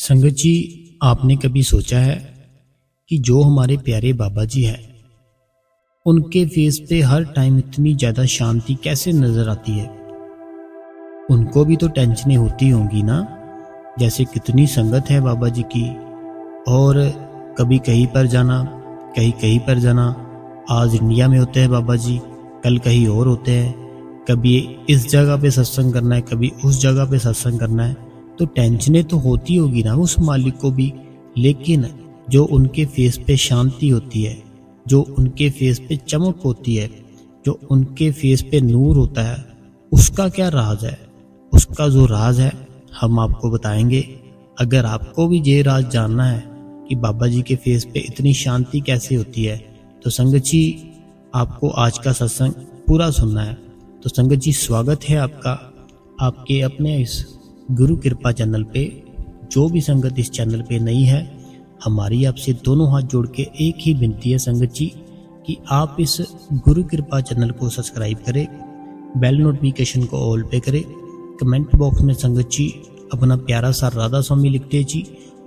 संगत जी, आपने कभी सोचा है कि जो हमारे प्यारे बाबा जी हैं उनके फेस पे हर टाइम इतनी ज़्यादा शांति कैसे नज़र आती है। उनको भी तो टेंशनें होती होंगी ना। जैसे कितनी संगत है बाबा जी की, और कभी कहीं पर जाना, कहीं कहीं पर जाना। आज इंडिया में होते हैं बाबा जी, कल कहीं और होते हैं। कभी इस जगह पे सत्संग करना है, कभी उस जगह पे सत्संग करना है। तो टेंशनें तो होती होगी ना उस मालिक को भी, लेकिन जो उनके फेस पे शांति होती है, जो उनके फेस पे चमक होती है, जो उनके फेस पे नूर होता है, उसका क्या राज है। उसका जो राज है हम आपको बताएंगे। अगर आपको भी ये राज जानना है कि बाबा जी के फेस पे इतनी शांति कैसे होती है, तो संगत जी आपको आज का सत्संग पूरा सुनना है। तो संगत जी, स्वागत है आपका आपके अपने इस गुरु कृपा चैनल पे। जो भी संगत इस चैनल पे नई है, हमारी आपसे दोनों हाथ जोड़ के एक ही विनती है संगत जी कि आप इस गुरु कृपा चैनल को सब्सक्राइब करें, बेल नोटिफिकेशन को ऑल पे करें। कमेंट बॉक्स में संगत जी अपना प्यारा सा राधा स्वामी लिखते जी,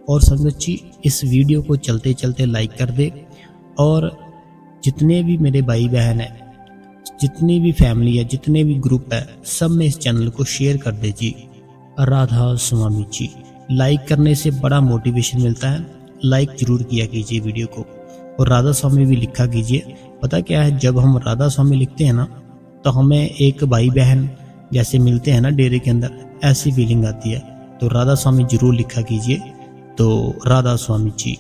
और संगत जी इस वीडियो को चलते चलते लाइक कर दे। और जितने भी मेरे भाई बहन हैं, जितनी भी फैमिली है, जितने भी ग्रुप है, सब में इस चैनल को शेयर कर दे जी। राधा स्वामी जी, लाइक करने से बड़ा मोटिवेशन मिलता है। लाइक जरूर किया कीजिए वीडियो को, और राधा स्वामी भी लिखा कीजिए। पता क्या है, जब हम राधा स्वामी लिखते हैं ना, तो हमें एक भाई बहन जैसे मिलते हैं ना डेरे के अंदर, ऐसी फीलिंग आती है। तो राधा स्वामी जरूर लिखा कीजिए। तो राधा स्वामी जी।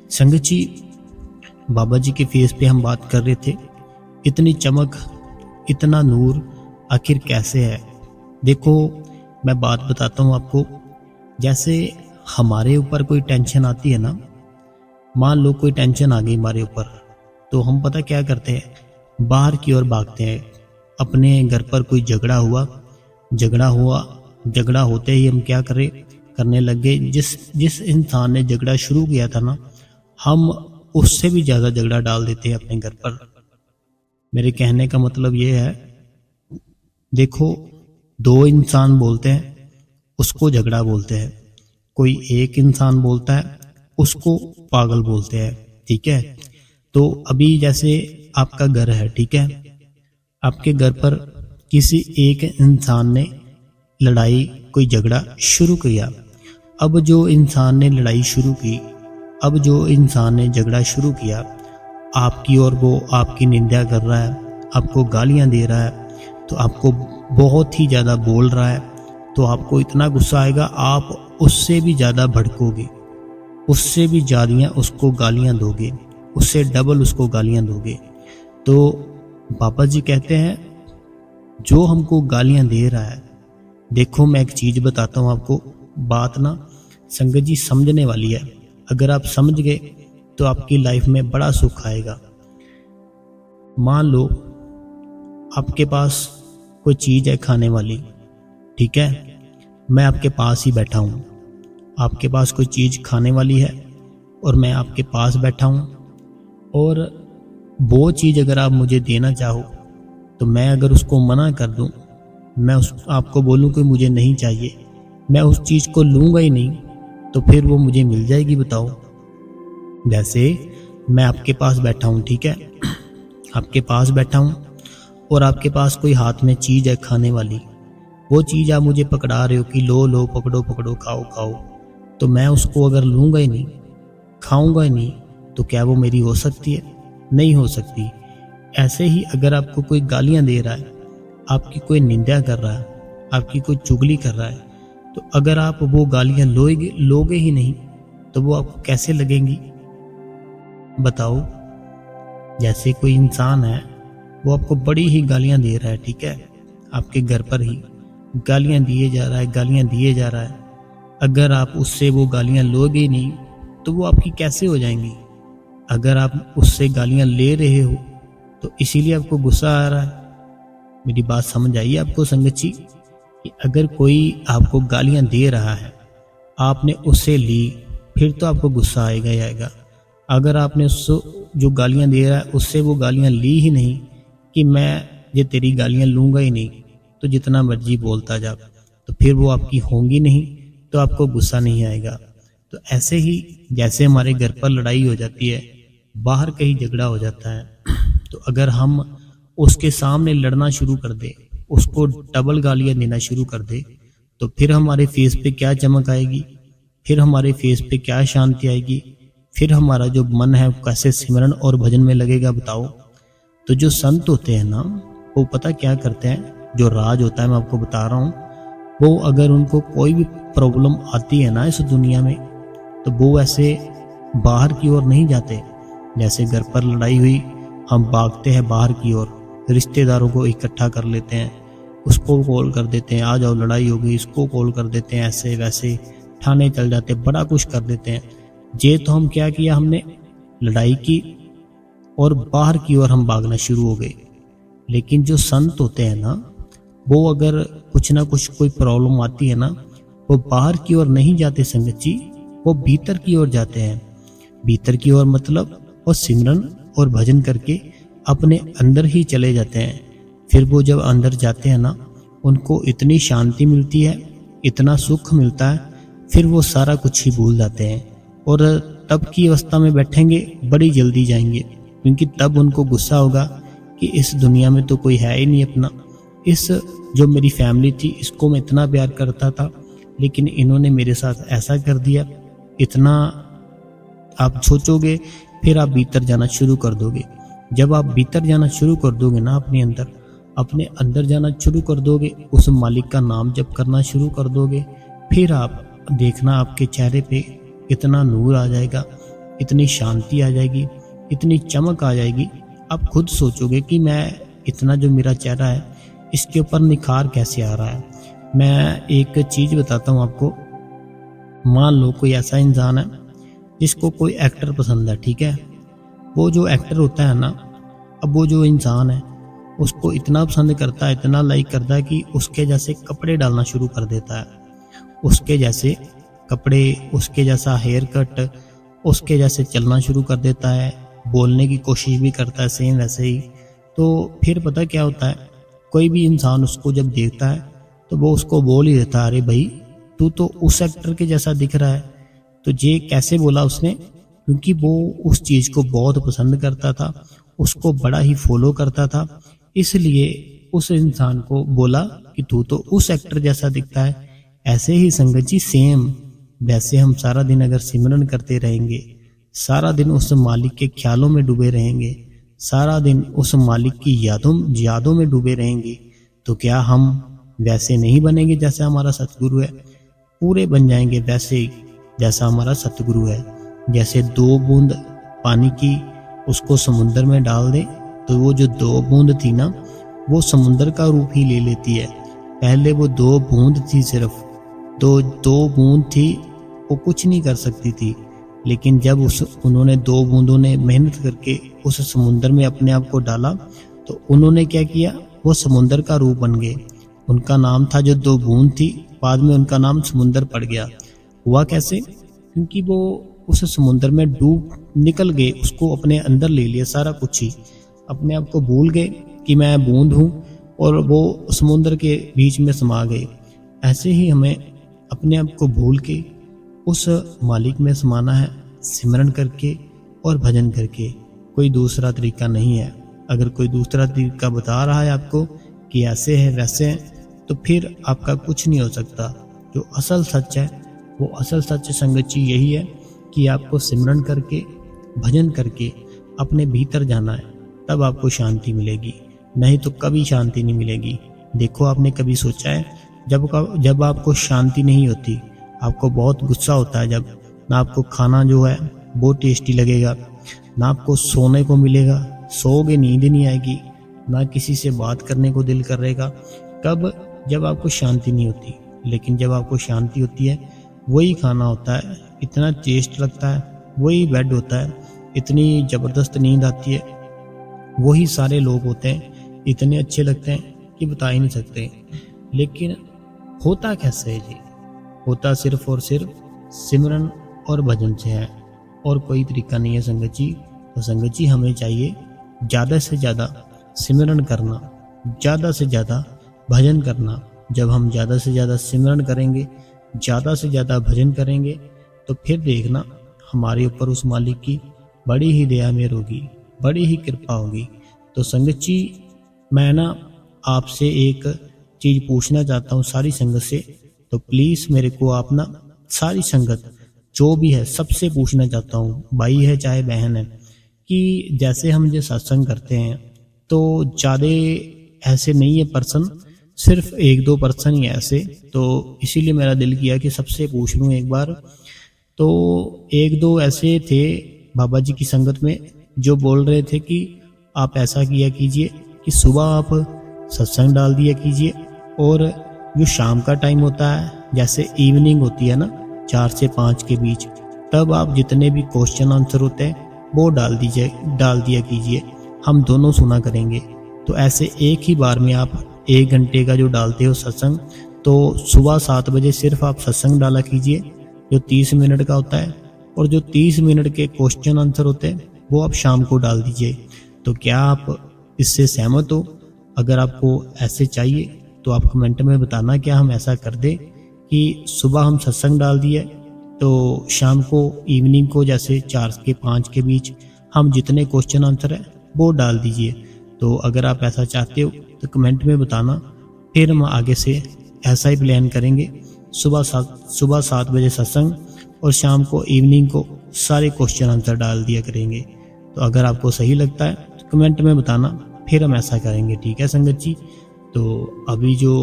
संगत जी, बाबा जी के फेस पे हम बात कर रहे थे, इतनी चमक, इतना नूर आखिर कैसे है। देखो, मैं बात बताता हूँ आपको। जैसे हमारे ऊपर कोई टेंशन आती है ना, मान लो कोई टेंशन आ गई हमारे ऊपर, तो हम पता क्या करते हैं, बाहर की ओर भागते हैं। अपने घर पर कोई झगड़ा हुआ, झगड़ा होते ही हम क्या करने लग गए। जिस इंसान ने झगड़ा शुरू किया था ना, हम उससे भी ज़्यादा झगड़ा डाल देते हैं अपने घर पर। मेरे कहने का मतलब ये है, देखो, दो इंसान बोलते हैं, उसको झगड़ा बोलते हैं। कोई एक इंसान बोलता है, उसको पागल बोलते हैं। ठीक है। तो अभी जैसे आपका घर है, ठीक है, आपके घर पर किसी एक इंसान ने लड़ाई, कोई झगड़ा शुरू किया। अब जो इंसान ने लड़ाई शुरू की, अब जो इंसान ने झगड़ा शुरू किया, आपकी और वो आपकी निंदा कर रहा है, आपको गालियां दे रहा है, तो आपको बहुत ही ज़्यादा बोल रहा है, तो आपको इतना गुस्सा आएगा, आप उससे भी ज़्यादा भड़कोगे, उससे भी ज़्यादा उसको गालियां दोगे, उससे डबल उसको गालियां दोगे। तो बाबा जी कहते हैं, जो हमको गालियां दे रहा है, देखो मैं एक चीज़ बताता हूँ आपको, बात ना संगत जी समझने वाली है। अगर आप समझ गए तो आपकी लाइफ में बड़ा सुख आएगा। मान लो आपके पास कोई चीज़ है खाने वाली, ठीक है, मैं आपके पास ही बैठा हूँ, आपके पास कोई चीज़ खाने वाली है और मैं आपके पास बैठा हूँ, और वो चीज़ अगर आप मुझे देना चाहो, तो मैं अगर उसको मना कर दूँ, मैं आपको बोलूँ कि मुझे नहीं चाहिए, मैं उस चीज़ को लूँगा ही नहीं, तो फिर वो मुझे मिल जाएगी, बताओ। वैसे मैं आपके पास बैठा हूँ, ठीक है, आपके पास बैठा हूँ, और आपके पास कोई हाथ में चीज़ है खाने वाली, वो चीज़ आप मुझे पकड़ा रहे हो कि लो लो, पकड़ो पकड़ो, खाओ खाओ, तो मैं उसको अगर लूँगा ही नहीं, खाऊंगा ही नहीं, तो क्या वो मेरी हो सकती है? नहीं हो सकती। ऐसे ही अगर आपको कोई गालियाँ दे रहा है, आपकी कोई निंदा कर रहा है, आपकी कोई चुगली कर रहा है, तो अगर आप वो गालियाँ लोगे ही नहीं, तो वो आपको कैसे लगेंगी, बताओ। जैसे कोई इंसान है, वो आपको बड़ी ही गालियां दे रहा है, ठीक है, आपके घर पर ही गालियां दिए जा रहा है। अगर आप उससे वो गालियां लोगे नहीं, तो वो आपकी कैसे हो जाएंगी। अगर आप उससे गालियां ले रहे हो, तो इसीलिए आपको गुस्सा आ रहा है। मेरी बात समझ आई आपको संगत जी, कि अगर कोई आपको गालियां दे रहा है, आपने उससे ली, फिर तो आपको गुस्सा आएगा ही आएगा। अगर आपने उससे जो गालियां दे रहा है, उससे वो गालियां ली ही नहीं, कि मैं ये तेरी गालियां लूँगा ही नहीं, तो जितना मर्जी बोलता जा, तो फिर वो आपकी होंगी नहीं, तो आपको गुस्सा नहीं आएगा। तो ऐसे ही जैसे हमारे घर पर लड़ाई हो जाती है, बाहर कहीं झगड़ा हो जाता है, तो अगर हम उसके सामने लड़ना शुरू कर दे, उसको डबल गालियां देना शुरू कर दे, तो फिर हमारे फेस पे क्या चमक आएगी, फिर हमारे फेस पे क्या शांति आएगी, फिर हमारा जो मन है कैसे सिमरन और भजन में लगेगा बताओ। तो जो संत होते हैं ना, वो पता क्या करते हैं, जो राज होता है मैं आपको बता रहा हूँ, वो अगर उनको कोई भी प्रॉब्लम आती है ना इस दुनिया में, तो वो ऐसे बाहर की ओर नहीं जाते। जैसे घर पर लड़ाई हुई, हम भागते हैं बाहर की ओर, रिश्तेदारों को इकट्ठा कर लेते हैं, उसको कॉल कर देते हैं, आ जाओ लड़ाई हो गई, इसको कॉल कर देते हैं, ऐसे वैसे थाने चल जाते, बड़ा कुछ कर देते हैं। ये तो हम क्या किया, हमने लड़ाई की और बाहर की ओर हम भागना शुरू हो गए। लेकिन जो संत होते हैं ना, वो अगर कुछ ना कुछ कोई प्रॉब्लम आती है ना, वो बाहर की ओर नहीं जाते संगत जी, वो भीतर की ओर जाते हैं। भीतर की ओर मतलब वो सिमरन और भजन करके अपने अंदर ही चले जाते हैं। फिर वो जब अंदर जाते हैं ना, उनको इतनी शांति मिलती है, इतना सुख मिलता है, फिर वो सारा कुछ ही भूल जाते हैं। और तब की अवस्था में बैठेंगे, बड़ी जल्दी जाएंगे, क्योंकि तब उनको गुस्सा होगा कि इस दुनिया में तो कोई है ही नहीं अपना। इस जो मेरी फैमिली थी, इसको मैं इतना प्यार करता था, लेकिन इन्होंने मेरे साथ ऐसा कर दिया। इतना आप सोचोगे, फिर आप भीतर जाना शुरू कर दोगे। जब आप भीतर जाना शुरू कर दोगे ना, अपने अंदर जाना शुरू कर दोगे, उस मालिक का नाम जप करना शुरू कर दोगे, फिर आप देखना आपके चेहरे पे इतना नूर आ जाएगा, इतनी शांति आ जाएगी, इतनी चमक आ जाएगी। आप खुद सोचोगे कि मैं इतना जो मेरा चेहरा है, इसके ऊपर निखार कैसे आ रहा है। मैं एक चीज बताता हूँ आपको। मान लो कोई ऐसा इंसान है जिसको कोई एक्टर पसंद है, ठीक है। वो जो एक्टर होता है ना, अब वो जो इंसान है उसको इतना पसंद करता है, इतना लाइक करता है कि उसके जैसे कपड़े डालना शुरू कर देता है, उसके जैसे कपड़े, उसके जैसा हेयर कट, उसके जैसे चलना शुरू कर देता है, बोलने की कोशिश भी करता है सेम वैसे ही। तो फिर पता क्या होता है, कोई भी इंसान उसको जब देखता है तो वो उसको बोल ही देता है, अरे भाई तू तो उस एक्टर के जैसा दिख रहा है। तो ये कैसे बोला उसने, क्योंकि वो उस चीज को बहुत पसंद करता था, उसको बड़ा ही फॉलो करता था, इसलिए उस इंसान को बोला कि तू तो उस एक्टर जैसा दिखता है। ऐसे ही संगत जी सेम वैसे हम सारा दिन अगर सिमरन करते रहेंगे, सारा दिन उस मालिक के ख्यालों में डूबे रहेंगे, सारा दिन उस मालिक की यादों में डूबे रहेंगे, तो क्या हम वैसे नहीं बनेंगे जैसे हमारा सतगुरु है? पूरे बन जाएंगे वैसे ही जैसा हमारा सतगुरु है। जैसे 2 बूंद पानी की उसको समुद्र में डाल दे, तो वो जो 2 बूंद थी ना, वो समुद्र का रूप ही ले लेती है। पहले वो 2 बूंद थी, सिर्फ 2 बूंद थी, वो कुछ नहीं कर सकती थी। लेकिन जब उन्होंने 2 बूंदों ने मेहनत करके उस समुद्र में अपने आप को डाला, तो उन्होंने क्या किया, वो समुद्र का रूप बन गए। उनका नाम था जो 2 बूंद थी, बाद में उनका नाम समुद्र पड़ गया। हुआ कैसे? क्योंकि वो उस समुद्र में डूब निकल गए, उसको अपने अंदर ले लिया सारा कुछ ही, अपने आप को भूल गए कि मैं बूंद हूँ, और वो समुद्र के बीच में समा गए। ऐसे ही हमें अपने आप को भूल के उस मालिक में समाना है, सिमरन करके और भजन करके। कोई दूसरा तरीका नहीं है। अगर कोई दूसरा तरीका बता रहा है आपको कि ऐसे है वैसे है, तो फिर आपका कुछ नहीं हो सकता। जो असल सच है, वो असल सच संगत जी यही है कि आपको सिमरन करके, भजन करके अपने भीतर जाना है, तब आपको शांति मिलेगी, नहीं तो कभी शांति नहीं मिलेगी। देखो, आपने कभी सोचा है जब आपको शांति नहीं होती, आपको बहुत गुस्सा होता है, जब ना आपको खाना जो है वो टेस्टी लगेगा, ना आपको सोने को मिलेगा, सोओगे नींद नहीं आएगी, ना किसी से बात करने को दिल करेगा। कब? जब आपको शांति नहीं होती। लेकिन जब आपको शांति होती है, वही खाना होता है, इतना टेस्ट लगता है, वही बेड होता है, इतनी ज़बरदस्त नींद आती है, वही सारे लोग होते हैं, इतने अच्छे लगते हैं कि बता ही नहीं सकते। लेकिन होता कैसे है जी? होता सिर्फ और सिर्फ सिमरन और भजन से है, और कोई तरीका नहीं है संगत जी। तो संगत जी, हमें चाहिए ज़्यादा से ज़्यादा सिमरन करना, ज़्यादा से ज़्यादा भजन करना। जब हम ज़्यादा से ज़्यादा सिमरन करेंगे, ज़्यादा से ज़्यादा भजन करेंगे तो फिर देखना हमारे ऊपर उस मालिक की बड़ी ही दया मेहर होगी, बड़ी ही कृपा होगी। तो संगत जी, मैं ना आपसे एक चीज़ पूछना चाहता हूँ सारी संगत से। तो प्लीज़ मेरे को आप ना सारी संगत जो भी है सबसे पूछना चाहता हूँ, भाई है चाहे बहन है, कि जैसे हम जो सत्संग करते हैं तो ज़्यादा ऐसे नहीं है पर्सन, सिर्फ 1-2 पर्सन ही ऐसे। तो इसीलिए मेरा दिल किया कि सबसे पूछ लूँ एक बार। तो 1-2 ऐसे थे बाबा जी की संगत में जो बोल रहे थे कि आप ऐसा किया कीजिए कि सुबह आप सत्संग डाल दिया कीजिए, और जो शाम का टाइम होता है जैसे इवनिंग होती है ना 4 से 5 के बीच, तब आप जितने भी क्वेश्चन आंसर होते हैं वो डाल दिया कीजिए, हम दोनों सुना करेंगे। तो ऐसे एक ही बार में आप 1 घंटे का जो डालते हो सत्संग, तो सुबह 7 बजे सिर्फ आप सत्संग डाला कीजिए जो 30 मिनट का होता है, और जो 30 मिनट के क्वेश्चन आंसर होते हैं वो आप शाम को डाल दीजिए। तो क्या आप इससे सहमत हो? अगर आपको ऐसे चाहिए तो आप कमेंट में बताना, क्या हम ऐसा कर दें कि सुबह हम सत्संग डाल दिए तो शाम को इवनिंग को जैसे 4 से 5 के बीच हम जितने क्वेश्चन आंसर है वो डाल दीजिए। तो अगर आप ऐसा चाहते हो तो कमेंट में बताना, फिर हम आगे से ऐसा ही प्लान करेंगे। सुबह 7 बजे सत्संग और शाम को इवनिंग को सारे क्वेश्चन आंसर डाल दिया करेंगे। तो अगर आपको सही लगता है तो कमेंट में बताना, फिर हम ऐसा करेंगे। ठीक है संगत जी? तो अभी जो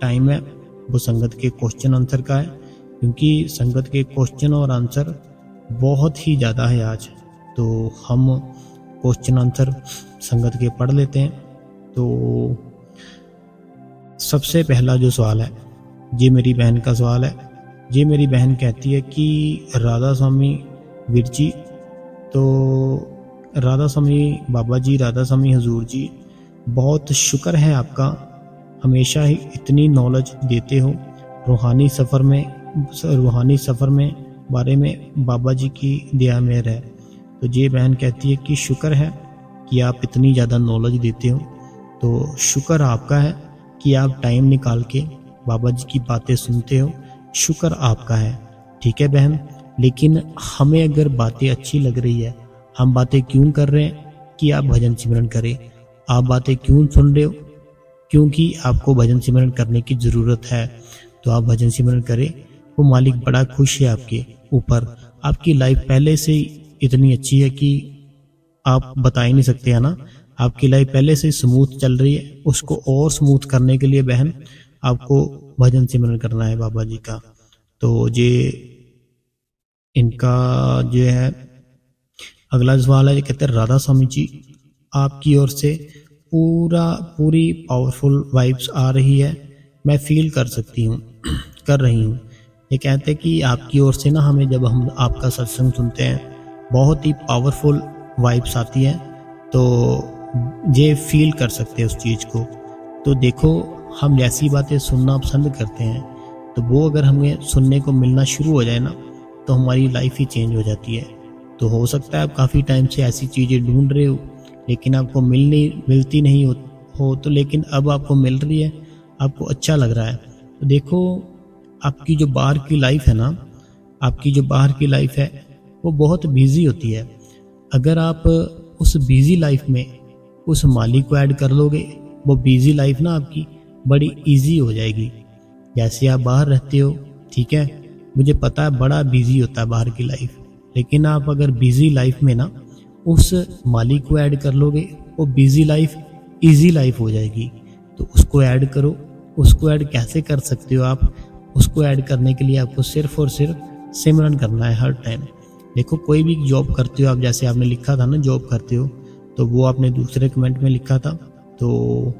टाइम है वो संगत के क्वेश्चन आंसर का है, क्योंकि संगत के क्वेश्चन और आंसर बहुत ही ज़्यादा है आज। तो हम क्वेश्चन आंसर संगत के पढ़ लेते हैं। तो सबसे पहला जो सवाल है ये मेरी बहन का सवाल है। ये मेरी बहन कहती है कि राधा स्वामी वीर जी, तो राधा स्वामी बाबा जी, राधा स्वामी हजूर जी, बहुत शुक्र है आपका, हमेशा ही इतनी नॉलेज देते हो। रूहानी सफ़र में बारे में बाबा जी की दया मेहर है। तो ये बहन कहती है कि शुक्र है कि आप इतनी ज़्यादा नॉलेज देते हो। तो शुक्र आपका है कि आप टाइम निकाल के बाबा जी की बातें सुनते हो, शुक्र आपका है। ठीक है बहन, लेकिन हमें अगर बातें अच्छी लग रही है, हम बातें क्यों कर रहे हैं कि आप भजन सिमरन करें। आप बातें क्यों सुन रहे हो? क्योंकि आपको भजन सिमरन करने की ज़रूरत है। तो आप भजन सिमरन करें, वो मालिक बड़ा खुश है आपके ऊपर। आपकी लाइफ पहले से इतनी अच्छी है कि आप बता ही नहीं सकते, है ना। आपकी लाइफ पहले से स्मूथ चल रही है, उसको और स्मूथ करने के लिए बहन आपको भजन सिमरन करना है बाबा जी का। तो ये इनका जो है अगला सवाल है, ये कहते हैं राधा स्वामी जी, आपकी ओर से पूरी पावरफुल वाइब्स आ रही है, मैं फील कर रही हूँ। ये कहते हैं कि आपकी ओर से ना हमें, जब हम आपका सत्संग सुनते हैं, बहुत ही पावरफुल वाइब्स आती हैं। तो ये फील कर सकते हैं उस चीज़ को। तो देखो, हम जैसी बातें सुनना पसंद करते हैं, तो वो अगर हमें सुनने को मिलना शुरू हो जाए ना, तो हमारी लाइफ ही चेंज हो जाती है। तो हो सकता है आप काफ़ी टाइम से ऐसी चीज़ें ढूंढ रहे हो, लेकिन आपको मिलती नहीं हो, तो लेकिन अब आपको मिल रही है, आपको अच्छा लग रहा है। तो देखो, आपकी जो बाहर की लाइफ है ना, आपकी जो बाहर की लाइफ है वो बहुत बिजी होती है। अगर आप उस बिजी लाइफ में उस मालिक को ऐड कर लोगे, वो बिजी लाइफ ना आपकी बड़ी इजी हो जाएगी। जैसे आप बाहर रहते हो, ठीक है, मुझे पता है बड़ा बिजी होता है बाहर की लाइफ, लेकिन आप अगर बिजी लाइफ में ना उस मालिक को ऐड कर लोगे, वो बिजी लाइफ इजी लाइफ हो जाएगी। तो उसको ऐड करो। उसको ऐड कैसे कर सकते हो आप? उसको ऐड करने के लिए आपको सिर्फ और सिर्फ सिमरन करना है हर टाइम। देखो, कोई भी जॉब करते हो आप, जैसे आपने लिखा था ना जॉब करते हो, तो वो आपने दूसरे कमेंट में लिखा था, तो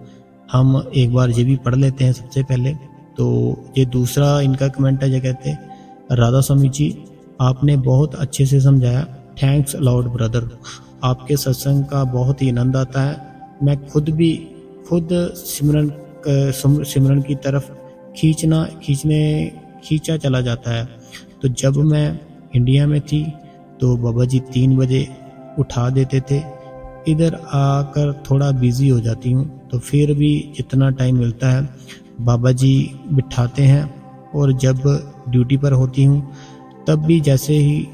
हम एक बार ये भी पढ़ लेते हैं सबसे पहले। तो ये दूसरा इनका कमेंट है, जो कहते हैं राधा स्वामी जी, आपने बहुत अच्छे से समझाया, थैंक्स लॉर्ड ब्रदर, आपके सत्संग का बहुत ही आनंद आता है। मैं खुद सिमरन की तरफ खींचा चला जाता है। तो जब मैं इंडिया में थी तो बाबा जी 3 बजे उठा देते थे। इधर आकर थोड़ा बिजी हो जाती हूँ, तो फिर भी जितना टाइम मिलता है बाबा जी बिठाते हैं और जब ड्यूटी पर होती हूँ तब भी जैसे ही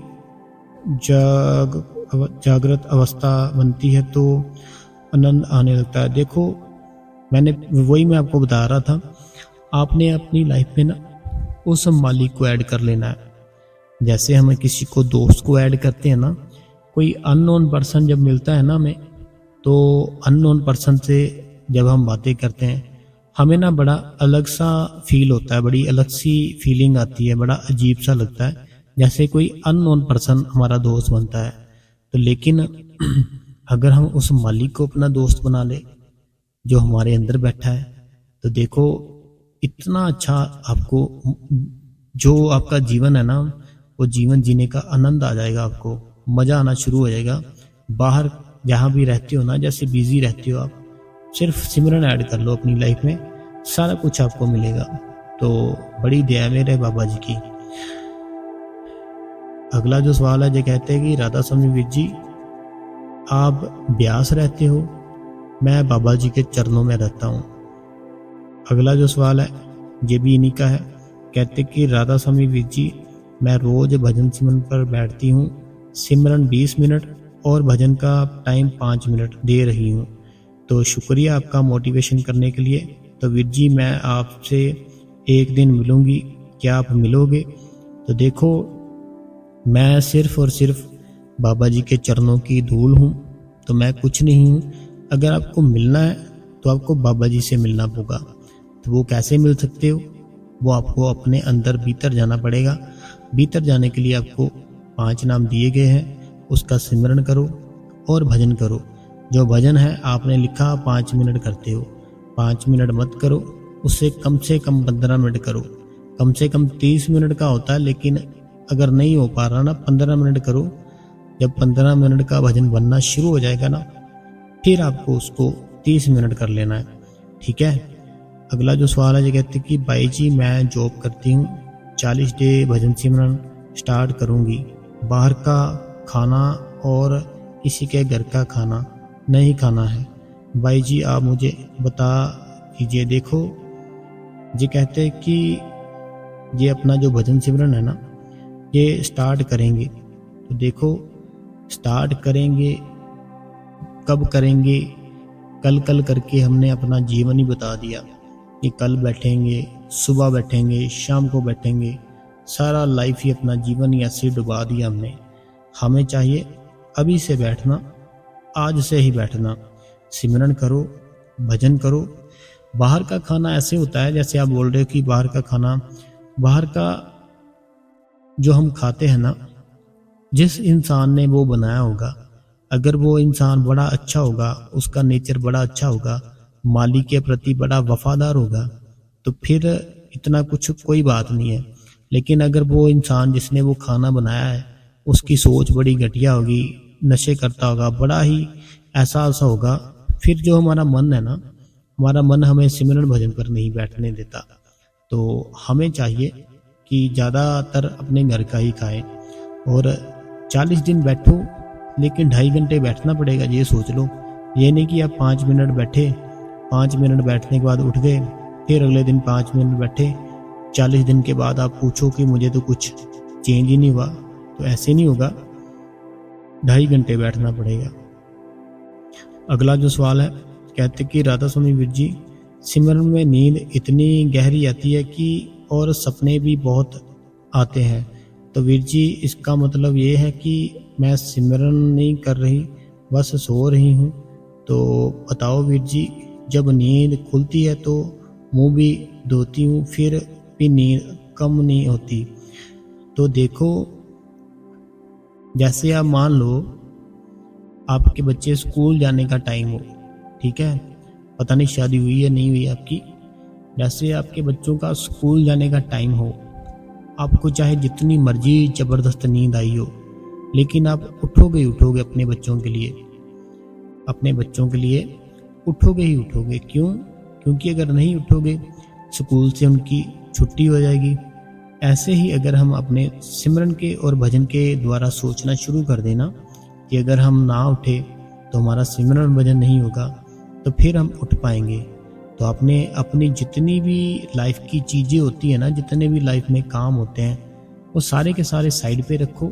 जागृत अवस्था बनती है तो आनंद आने लगता है। देखो मैं आपको बता रहा था, आपने अपनी लाइफ में ना उस मालिक को ऐड कर लेना है। जैसे हम किसी को दोस्त को ऐड करते हैं ना, कोई अननोन पर्सन जब मिलता है ना हमें, तो अननोन पर्सन से जब हम बातें करते हैं हमें ना बड़ा अलग सा फील होता है, बड़ी अलग सी फीलिंग आती है, बड़ा अजीब सा लगता है जैसे कोई अननोन पर्सन हमारा दोस्त बनता है। तो लेकिन अगर हम उस मालिक को अपना दोस्त बना ले जो हमारे अंदर बैठा है, तो देखो इतना अच्छा आपको जो आपका जीवन है ना, वो जीवन जीने का आनंद आ जाएगा, आपको मज़ा आना शुरू हो जाएगा। बाहर जहाँ भी रहते हो ना, जैसे बिजी रहते हो आप, सिर्फ सिमरन ऐड कर लो अपनी लाइफ में, सारा कुछ आपको मिलेगा। तो बड़ी दया है मेरे बाबा जी की। अगला जो सवाल है, जो कहते हैं कि राधा स्वामी वीर जी आप ब्यास रहते हो, मैं बाबा जी के चरणों में रहता हूँ। अगला जो सवाल है ये भी इन्हीं का है, कहते कि राधा स्वामी वीर जी मैं रोज भजन सिमरन पर बैठती हूँ, सिमरन 20 मिनट और भजन का टाइम 5 मिनट दे रही हूँ, तो शुक्रिया आपका मोटिवेशन करने के लिए। तो वीर जी मैं आपसे एक दिन मिलूंगी, क्या आप मिलोगे? तो देखो मैं सिर्फ और सिर्फ बाबा जी के चरणों की धूल हूँ, तो मैं कुछ नहीं हूँ। अगर आपको मिलना है तो आपको बाबा जी से मिलना होगा। तो वो कैसे मिल सकते हो? वो आपको अपने अंदर भीतर जाना पड़ेगा। भीतर जाने के लिए आपको 5 नाम दिए गए हैं, उसका सिमरन करो और भजन करो। जो भजन है आपने लिखा 5 मिनट करते हो, 5 मिनट मत करो, उससे कम 15 मिनट करो। कम से कम 30 मिनट का होता है, लेकिन अगर नहीं हो पा रहा ना 15 मिनट करो। जब 15 मिनट का भजन बनना शुरू हो जाएगा ना, फिर आपको उसको 30 मिनट कर लेना है, ठीक है। अगला जो सवाल है, ये कहते कि भाई जी मैं जॉब करती हूँ, 40 डे भजन सिमरन स्टार्ट करूँगी, बाहर का खाना और किसी के घर का खाना नहीं खाना है, भाई जी आप मुझे बता दीजिए। देखो ये कहते हैं कि ये अपना जो भजन सिमरन है ना, ये स्टार्ट करेंगे, तो देखो स्टार्ट करेंगे कब करेंगे, कल करके हमने अपना जीवन ही बता दिया कि कल बैठेंगे, सुबह बैठेंगे, शाम को बैठेंगे, सारा लाइफ ही अपना जीवन ही ऐसे डुबा दिया हमने। हमें चाहिए अभी से बैठना, आज से ही बैठना, सिमरन करो, भजन करो। बाहर का खाना ऐसे होता है, जैसे आप बोल रहे हो कि बाहर का खाना, बाहर का जो हम खाते हैं ना, जिस इंसान ने वो बनाया होगा, अगर वो इंसान बड़ा अच्छा होगा, उसका नेचर बड़ा अच्छा होगा, मालिक के प्रति बड़ा वफादार होगा, तो फिर इतना कुछ कोई बात नहीं है। लेकिन अगर वो इंसान जिसने वो खाना बनाया है, उसकी सोच बड़ी घटिया होगी, नशे करता होगा, बड़ा ही ऐसा होगा, फिर जो हमारा मन है ना, हमारा मन हमें सिमरन भजन पर नहीं बैठने देता। तो हमें चाहिए कि ज़्यादातर अपने घर का ही खाएं, और 40 दिन बैठो, लेकिन 2.5 घंटे बैठना पड़ेगा, ये सोच लो। ये नहीं कि आप 5 मिनट बैठे, 5 मिनट बैठने के बाद उठ गए, फिर अगले दिन 5 मिनट बैठे, 40 दिन के बाद आप पूछो कि मुझे तो कुछ चेंज ही नहीं हुआ, तो ऐसे नहीं होगा, 2.5 घंटे बैठना पड़ेगा। अगला जो सवाल है, कहते कि राधा स्वामी वीर जी सिमरन में नींद इतनी गहरी आती है कि और सपने भी बहुत आते हैं, तो वीर जी इसका मतलब ये है कि मैं सिमरन नहीं कर रही, बस सो रही हूँ, तो बताओ वीर जी, जब नींद खुलती है तो मुंह भी धोती हूँ, फिर भी नींद कम नहीं होती। तो देखो जैसे आप मान लो आपके बच्चे स्कूल जाने का टाइम हो, ठीक है, पता नहीं शादी हुई है नहीं हुई आपकी, जैसे आपके बच्चों का स्कूल जाने का टाइम हो, आपको चाहे जितनी मर्जी ज़बरदस्त नींद आई हो, लेकिन आप उठोगे ही उठोगे अपने बच्चों के लिए, अपने बच्चों के लिए उठोगे ही उठोगे। क्यों? क्योंकि अगर नहीं उठोगे स्कूल से उनकी छुट्टी हो जाएगी। ऐसे ही अगर हम अपने सिमरन के और भजन के द्वारा सोचना शुरू कर देना कि अगर हम ना उठे तो हमारा सिमरन भजन नहीं होगा, तो फिर हम उठ पाएंगे। तो आपने अपनी जितनी भी लाइफ की चीज़ें होती है ना, जितने भी लाइफ में काम होते हैं, वो सारे के सारे साइड पे रखो।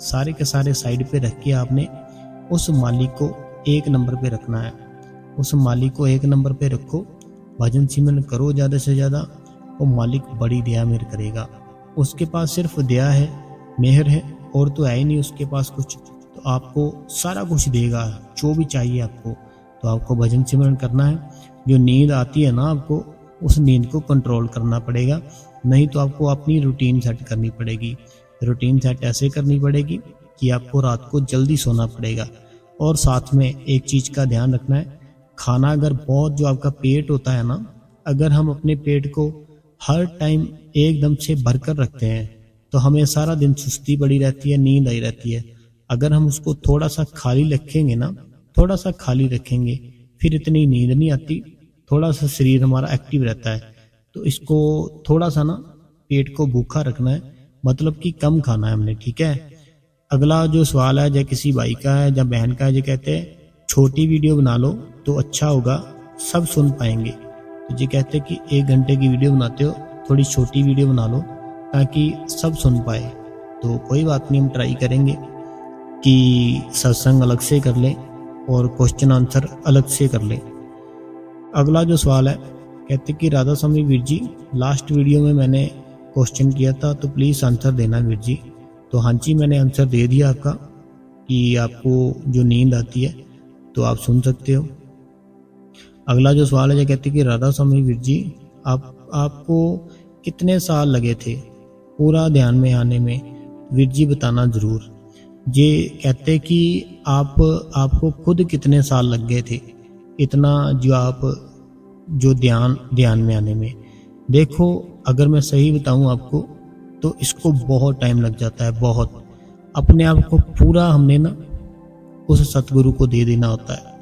सारे के सारे साइड पे रख के आपने उस मालिक को एक नंबर पे रखना है। उस मालिक को एक नंबर पे रखो, भजन सिमरन करो ज़्यादा से ज़्यादा, वो मालिक बड़ी दया मेहर करेगा। उसके पास सिर्फ दया है, मेहर है, और तो है ही नहीं उसके पास कुछ। तो आपको सारा कुछ देगा, जो भी चाहिए आपको। तो आपको भजन सिमरन करना है। जो नींद आती है ना आपको, उस नींद को कंट्रोल करना पड़ेगा, नहीं तो आपको अपनी रूटीन सेट करनी पड़ेगी। रूटीन सेट ऐसे करनी पड़ेगी कि आपको रात को जल्दी सोना पड़ेगा। और साथ में एक चीज़ का ध्यान रखना है, खाना अगर बहुत, जो आपका पेट होता है ना, अगर हम अपने पेट को हर टाइम एकदम से भरकर रखते हैं तो हमें सारा दिन सुस्ती पड़ी रहती है, नींद आई रहती है। अगर हम उसको थोड़ा सा खाली रखेंगे ना, थोड़ा सा खाली रखेंगे, फिर इतनी नींद नहीं आती, थोड़ा सा शरीर हमारा एक्टिव रहता है। तो इसको थोड़ा सा ना पेट को भूखा रखना है, मतलब कि कम खाना है हमने, ठीक है। अगला जो सवाल है, या किसी भाई का है या बहन का है, जो कहते हैं छोटी वीडियो बना लो तो अच्छा होगा, सब सुन पाएंगे। तो ये कहते हैं कि 1 घंटे की वीडियो बनाते हो, थोड़ी छोटी वीडियो बना लो ताकि सब सुन पाए। तो कोई बात नहीं, हम ट्राई करेंगे कि सत्संग अलग से कर लें और क्वेश्चन आंसर अलग से कर लें। अगला जो सवाल है, कहते कि राधा स्वामी वीर जी, लास्ट वीडियो में मैंने क्वेश्चन किया था, तो प्लीज़ आंसर देना वीर जी। तो हाँ जी, मैंने आंसर दे दिया आपका कि आपको जो नींद आती है तो आप सुन सकते हो। अगला जो सवाल है, ये कहते कि राधा स्वामी वीर जी, आपको कितने साल लगे थे पूरा ध्यान में आने में, वीर जी बताना ज़रूर। ये कहते कि आपको खुद कितने साल लग गए थे इतना जो ध्यान में आने में। देखो, अगर मैं सही बताऊं आपको तो इसको बहुत टाइम लग जाता है, बहुत। अपने आप को पूरा हमने ना उस सतगुरु को दे देना होता है।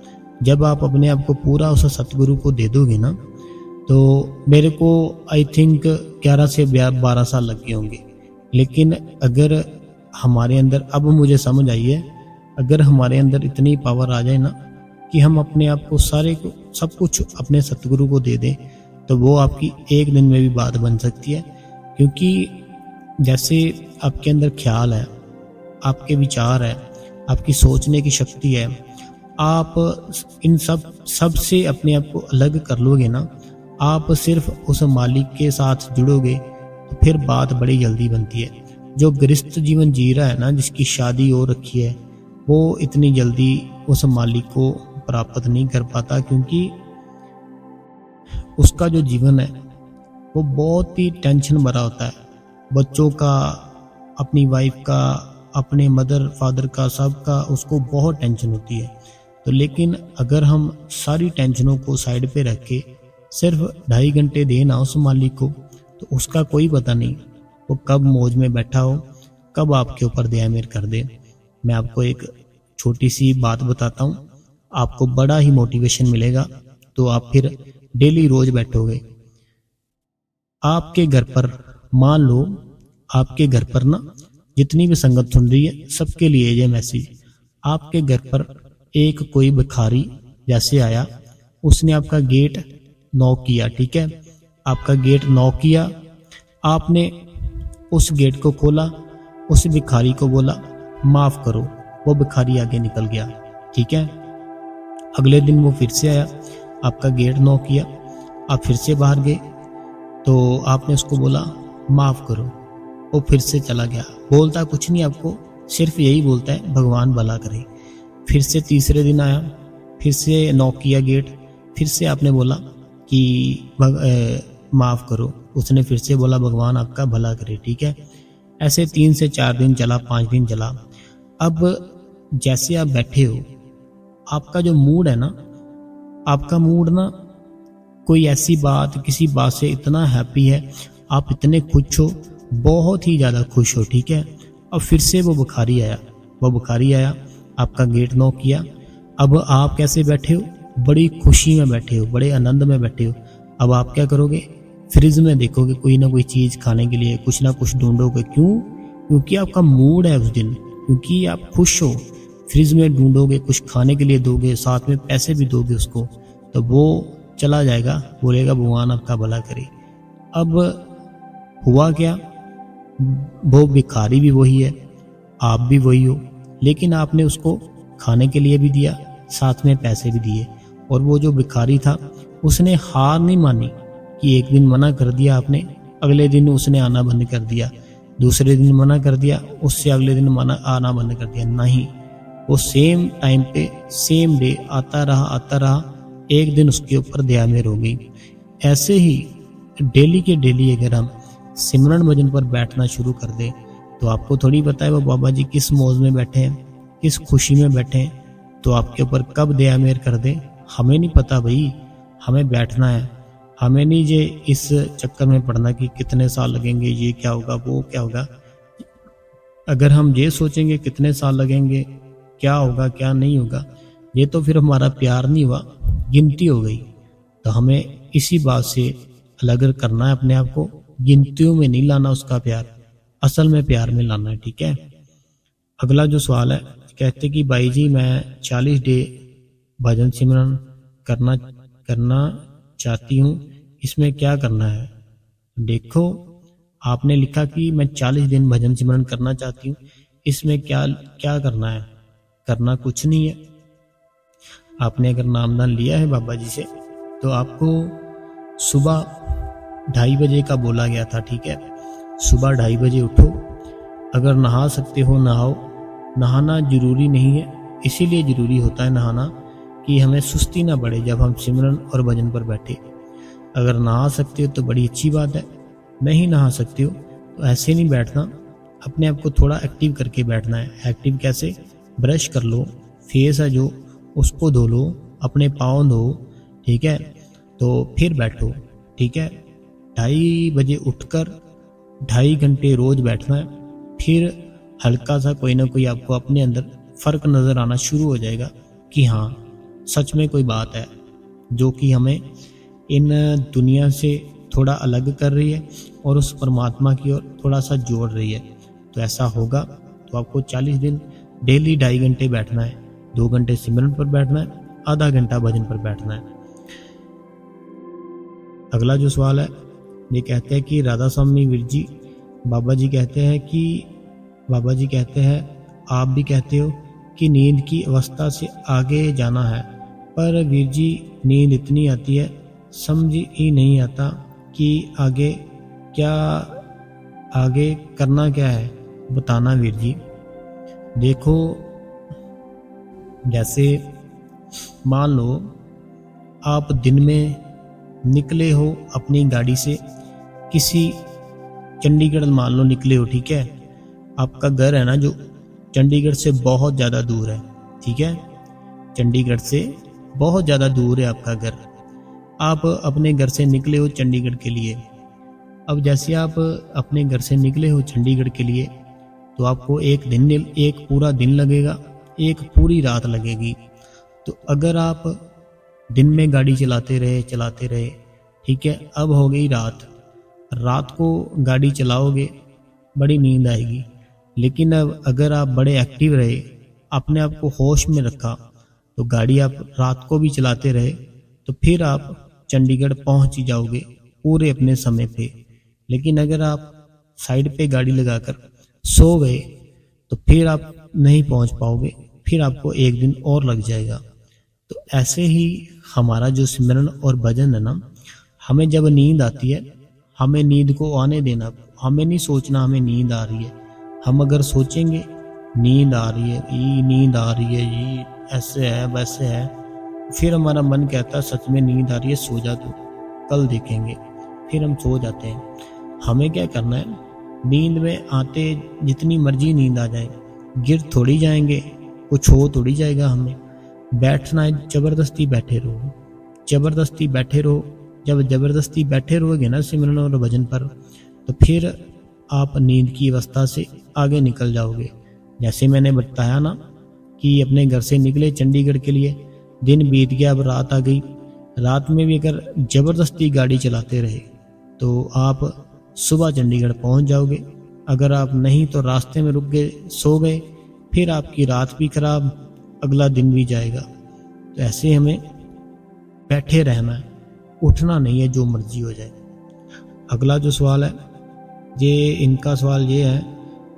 जब आप अपने आप को पूरा उस सतगुरु को दे दोगे ना, तो मेरे को आई थिंक 11 से 12 साल लग गए होंगे। लेकिन अगर हमारे अंदर, अब मुझे समझ आई है, अगर हमारे अंदर इतनी पावर आ जाए ना कि हम अपने आप को सब कुछ अपने सतगुरु को दे दें, तो वो आपकी एक दिन में भी बात बन सकती है। क्योंकि जैसे आपके अंदर ख्याल है, आपके विचार है, आपकी सोचने की शक्ति है, आप इन सब से अपने आप को अलग कर लोगे ना, आप सिर्फ उस मालिक के साथ जुड़ोगे, तो फिर बात बड़ी जल्दी बनती है। जो गृहस्थ जीवन जी रहा है ना, जिसकी शादी हो रखी है, वो इतनी जल्दी उस मालिक को प्राप्त नहीं कर पाता, क्योंकि उसका जो जीवन है वो बहुत ही टेंशन भरा होता है। बच्चों का, अपनी वाइफ का, अपने मदर फादर का, सबका उसको बहुत टेंशन होती है। तो लेकिन अगर हम सारी टेंशनों को साइड पे रख के सिर्फ 2.5 घंटे देना उस मालिक को, तो उसका कोई पता नहीं वो कब मौज में बैठा हो, कब आपके ऊपर दया मेहर कर दे। मैं आपको एक छोटी सी बात बताता हूँ, आपको बड़ा ही मोटिवेशन मिलेगा। तो आप फिर डेली रोज बैठोगे। आपके घर पर, मान लो आपके घर पर ना जितनी भी संगत सुन रही है, सबके लिए ये मैसेज, आपके घर पर एक कोई भिखारी जैसे आया, उसने आपका गेट नॉक किया, ठीक है, आपका गेट नॉक किया, आपने उस गेट को खोला, उस भिखारी को बोला माफ करो, वो भिखारी आगे निकल गया, ठीक है। अगले दिन वो फिर से आया, आपका गेट नॉक किया, आप फिर से बाहर गए, तो आपने उसको बोला माफ करो, वो फिर से चला गया। बोलता कुछ नहीं आपको, सिर्फ यही बोलता है भगवान भला करे। फिर से तीसरे दिन आया, फिर से नॉक किया गेट, फिर से आपने बोला कि माफ़ करो, उसने फिर से बोला भगवान आपका भला करे, ठीक है। ऐसे 3 से 4 दिन चला, 5 दिन चला। अब जैसे आप बैठे हो, आपका जो मूड है ना, आपका मूड ना कोई ऐसी बात, किसी बात से इतना हैप्पी है, आप इतने खुश हो, बहुत ही ज़्यादा खुश हो, ठीक है। अब फिर से वो बुखारी आया, आपका गेट नॉक किया। अब आप कैसे बैठे हो, बड़ी खुशी में बैठे हो, बड़े आनंद में बैठे हो। अब आप क्या करोगे, फ्रिज में देखोगे कोई ना कोई चीज़ खाने के लिए, कुछ ना कुछ ढूंढोगे। क्यों? क्योंकि आपका मूड है उस दिन, क्योंकि आप खुश हो। फ्रिज में ढूंढोगे, कुछ खाने के लिए दोगे, साथ में पैसे भी दोगे उसको, तो वो चला जाएगा, बोलेगा भगवान आपका भला करे। अब हुआ क्या, वो भिखारी भी वही है, आप भी वही हो, लेकिन आपने उसको खाने के लिए भी दिया, साथ में पैसे भी दिए। और वो जो भिखारी था उसने हार नहीं मानी कि एक दिन मना कर दिया आपने, अगले दिन उसने आना बंद कर दिया, दूसरे दिन मना कर दिया, उससे अगले दिन आना बंद कर दिया। नहीं, वो सेम टाइम पे सेम डे आता रहा, एक दिन उसके ऊपर दया मेहर हो गई। ऐसे ही डेली के डेली अगर हम सिमरन भजन पर बैठना शुरू कर दें तो आपको थोड़ी पता है वो बाबा जी किस मौज में बैठे हैं, किस खुशी में बैठे हैं, तो आपके ऊपर कब दया मेहर कर दे हमें नहीं पता भाई। हमें बैठना है, हमें नहीं ये इस चक्कर में पड़ना कि कितने साल लगेंगे, ये क्या होगा, वो क्या होगा। अगर हम ये सोचेंगे कितने साल लगेंगे, क्या होगा क्या नहीं होगा, ये तो फिर हमारा प्यार नहीं हुआ, गिनती हो गई। तो हमें इसी बात से अलग करना है अपने आप को, गिनतियों में नहीं लाना उसका प्यार, असल में प्यार में लाना है। ठीक है। अगला जो सवाल है, कहते कि भाई जी मैं 40 डे भजन सिमरन करना चाहती हूँ, इसमें क्या करना है। देखो, आपने लिखा कि मैं 40 दिन भजन सिमरन करना चाहती हूँ, इसमें क्या क्या करना है। करना कुछ नहीं है। आपने अगर नामदान लिया है बाबा जी से तो आपको सुबह 2:30 बजे का बोला गया था। ठीक है, सुबह 2:30 बजे उठो, अगर नहा सकते हो नहाओ। नहाना जरूरी नहीं है, इसीलिए जरूरी होता है नहाना कि हमें सुस्ती ना बढ़े जब हम सिमरन और भजन पर बैठे। अगर नहा सकते हो तो बड़ी अच्छी बात है, नहीं नहा सकते हो तो ऐसे नहीं बैठना, अपने आप को थोड़ा एक्टिव करके बैठना है। एक्टिव कैसे, ब्रश कर लो, फेस है जो उसको धो लो, अपने पाँव धो। ठीक है, तो फिर बैठो। ठीक है, 2:30 बजे उठकर 2.5 घंटे रोज बैठना है। फिर हल्का सा कोई ना कोई आपको अपने अंदर फर्क नजर आना शुरू हो जाएगा कि हाँ सच में कोई बात है जो कि हमें इन दुनिया से थोड़ा अलग कर रही है और उस परमात्मा की ओर थोड़ा सा जोड़ रही है। तो ऐसा होगा तो आपको 40 दिन डेली 2.5 घंटे बैठना है, 2 घंटे सिमरन पर बैठना है, आधा घंटा भजन पर बैठना है। अगला जो सवाल है, ये कहते हैं कि राधा स्वामी वीर जी, बाबा जी कहते हैं आप भी कहते हो कि नींद की अवस्था से आगे जाना है, पर वीर जी नींद इतनी आती है समझ ही नहीं आता कि आगे करना क्या है, बताना वीर जी। देखो, जैसे मान लो आप दिन में निकले हो अपनी गाड़ी से, किसी चंडीगढ़ मान लो निकले हो। ठीक है, आपका घर है ना जो चंडीगढ़ से बहुत ज़्यादा दूर है। ठीक है, चंडीगढ़ से बहुत ज़्यादा दूर है आपका घर। आप अपने घर से निकले हो चंडीगढ़ के लिए। अब जैसे आप अपने घर से निकले हो चंडीगढ़ के लिए तो आपको एक पूरा दिन लगेगा, एक पूरी रात लगेगी। तो अगर आप दिन में गाड़ी चलाते रहे, ठीक है, अब हो गई रात को गाड़ी चलाओगे, बड़ी नींद आएगी। लेकिन अब अगर आप बड़े एक्टिव रहे, अपने आप को होश में रखा, तो गाड़ी आप रात को भी चलाते रहे तो फिर आप चंडीगढ़ पहुंच ही जाओगे पूरे अपने समय पे। लेकिन अगर आप साइड पे गाड़ी लगाकर सो गए तो फिर आप नहीं पहुंच पाओगे, फिर आपको एक दिन और लग जाएगा। तो ऐसे ही हमारा जो सिमरन और भजन है ना, हमें जब नींद आती है, हमें नींद को आने देना, हमें नहीं सोचना हमें नींद आ रही है। हम अगर सोचेंगे नींद आ रही है, ये ऐसे है वैसे है, फिर हमारा मन कहता है सच में नींद आ रही है, सो जा तू, कल देखेंगे। फिर हम सो जाते हैं। हमें क्या करना है, नींद में आते जितनी मर्जी नींद आ जाए, गिर थोड़ी जाएंगे, कुछ हो थोड़ी जाएगा। हमें बैठना है, जबरदस्ती बैठे रहो। जब जबरदस्ती बैठे रहोगे ना सिमरन और भजन पर, तो फिर आप नींद की अवस्था से आगे निकल जाओगे। जैसे मैंने बताया ना कि अपने घर से निकले चंडीगढ़ के लिए, दिन बीत गया, अब रात आ गई। रात में भी अगर जबरदस्ती गाड़ी चलाते रहे तो आप सुबह चंडीगढ़ पहुंच जाओगे। अगर आप नहीं तो रास्ते में रुक गए, सो गए, फिर आपकी रात भी खराब, अगला दिन भी जाएगा। तो ऐसे हमें बैठे रहना है, उठना नहीं है, जो मर्जी हो जाए। अगला जो सवाल है ये इनका सवाल ये है,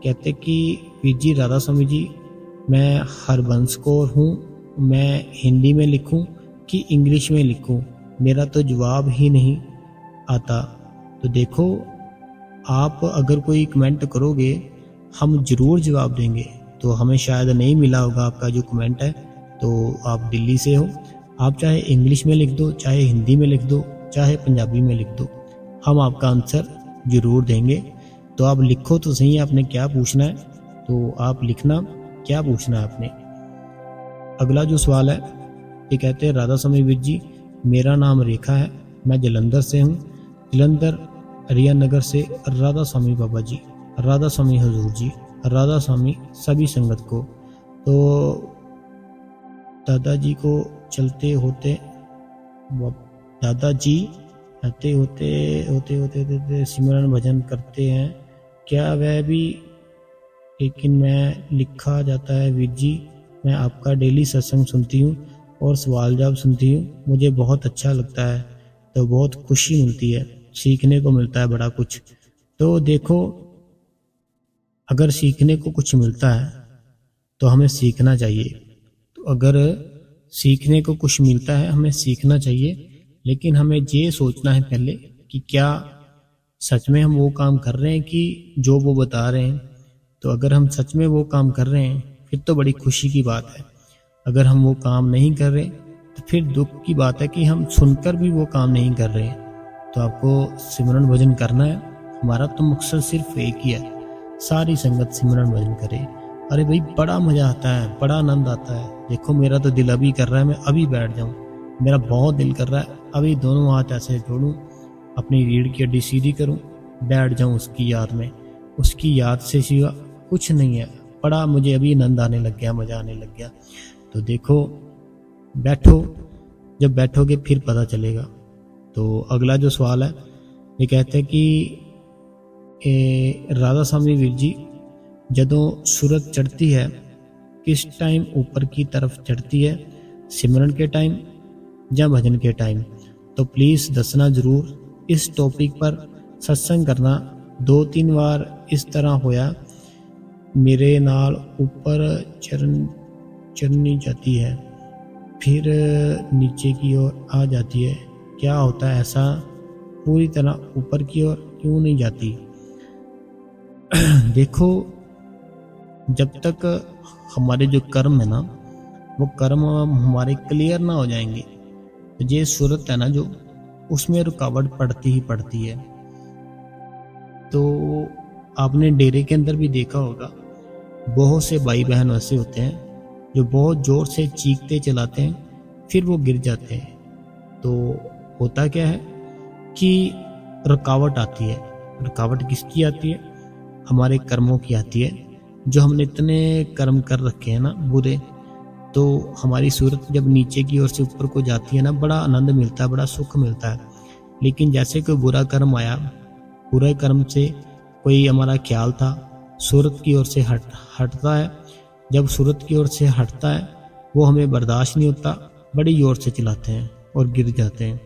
कहते कि वीर जी राधा स्वामी जी, मैं हरबंस कौर हूँ, मैं हिंदी में लिखूँ कि इंग्लिश में लिखूँ, मेरा तो जवाब ही नहीं आता। तो देखो, आप अगर कोई कमेंट करोगे हम ज़रूर जवाब देंगे। तो हमें शायद नहीं मिला होगा आपका जो कमेंट है, तो आप दिल्ली से हो, आप चाहे इंग्लिश में लिख दो, चाहे हिंदी में लिख दो, चाहे पंजाबी में लिख दो, हम आपका आंसर ज़रूर देंगे। तो आप लिखो तो सही, आपने क्या पूछना है, तो आप लिखना क्या पूछना है आपने। अगला जो सवाल है ये कहते हैं, राधा स्वामी वीर जी, मेरा नाम रेखा है, मैं जलंधर से हूँ, जलंधर रिया नगर से राधा स्वामी बाबा जी, राधा स्वामी हजूर जी, राधा स्वामी सभी संगत को। तो दादाजी को चलते होते, दादाजी होते होते होते होते होते सिमरन भजन करते हैं क्या वह भी? लेकिन मैं लिखा जाता है वीर जी, मैं आपका डेली सत्संग सुनती हूँ और सवाल जवाब सुनती हूँ, मुझे बहुत अच्छा लगता है, तो बहुत खुशी मिलती है, सीखने को मिलता है बड़ा कुछ। तो देखो, अगर सीखने को कुछ मिलता है तो हमें सीखना चाहिए। तो अगर सीखने को कुछ मिलता है हमें सीखना चाहिए, लेकिन हमें ये सोचना है पहले कि क्या सच में हम वो काम कर रहे हैं कि जो वो बता रहे हैं। तो अगर हम सच में वो काम कर रहे हैं फिर तो बड़ी खुशी की बात है। अगर हम वो काम नहीं कर रहे तो फिर दुख की बात है कि हम सुनकर भी वो काम नहीं कर रहे हैं। तो आपको सिमरन भजन करना है, हमारा तो मकसद सिर्फ एक ही है, सारी संगत सिमरन भजन करे। अरे भाई, बड़ा मजा आता है, बड़ा आनंद आता है। देखो, मेरा तो दिल अभी कर रहा है मैं अभी बैठ जाऊं, मेरा बहुत दिल कर रहा है अभी दोनों हाथ ऐसे जोड़ूं, अपनी रीढ़ की हड्डी सीधी करूं, बैठ जाऊं उसकी याद में। उसकी याद से सिवा कुछ नहीं है। बड़ा मुझे अभी आनंद आने लग गया, मजा आने लग गया। तो देखो, बैठो, जब बैठोगे फिर पता चलेगा। तो अगला जो सवाल है ये कहते हैं कि राधा स्वामी वीर जी, जदों सूरत चढ़ती है किस टाइम ऊपर की तरफ चढ़ती है, सिमरन के टाइम या भजन के टाइम? तो प्लीज़ दसना ज़रूर। इस टॉपिक पर सत्संग करना 2-3 बार इस तरह होया, मेरे नाल ऊपर चढ़नी जाती है फिर नीचे की ओर आ जाती है, क्या होता है ऐसा? पूरी तरह ऊपर की ओर क्यों नहीं जाती? देखो, जब तक हमारे जो कर्म है ना, वो कर्म हमारे क्लियर ना हो जाएंगे तो ये सूरत है ना जो, उसमें रुकावट पड़ती ही पड़ती है। तो आपने डेरे के अंदर भी देखा होगा, बहुत से भाई बहन ऐसे होते हैं जो बहुत जोर से चीखते चलाते हैं फिर वो गिर जाते हैं। तो होता क्या है कि रुकावट आती है। रुकावट किसकी आती है? हमारे कर्मों की आती है। जो हमने इतने कर्म कर रखे हैं ना बुरे, तो हमारी सूरत जब नीचे की ओर से ऊपर को जाती है ना, बड़ा आनंद मिलता है, बड़ा सुख मिलता है। लेकिन जैसे कोई बुरा कर्म आया, बुरे कर्म से कोई हमारा ख्याल था, सूरत की ओर से हटता है। जब सूरत की ओर से हटता है वो हमें बर्दाश्त नहीं होता, बड़ी जोर से चलाते हैं और गिर जाते हैं।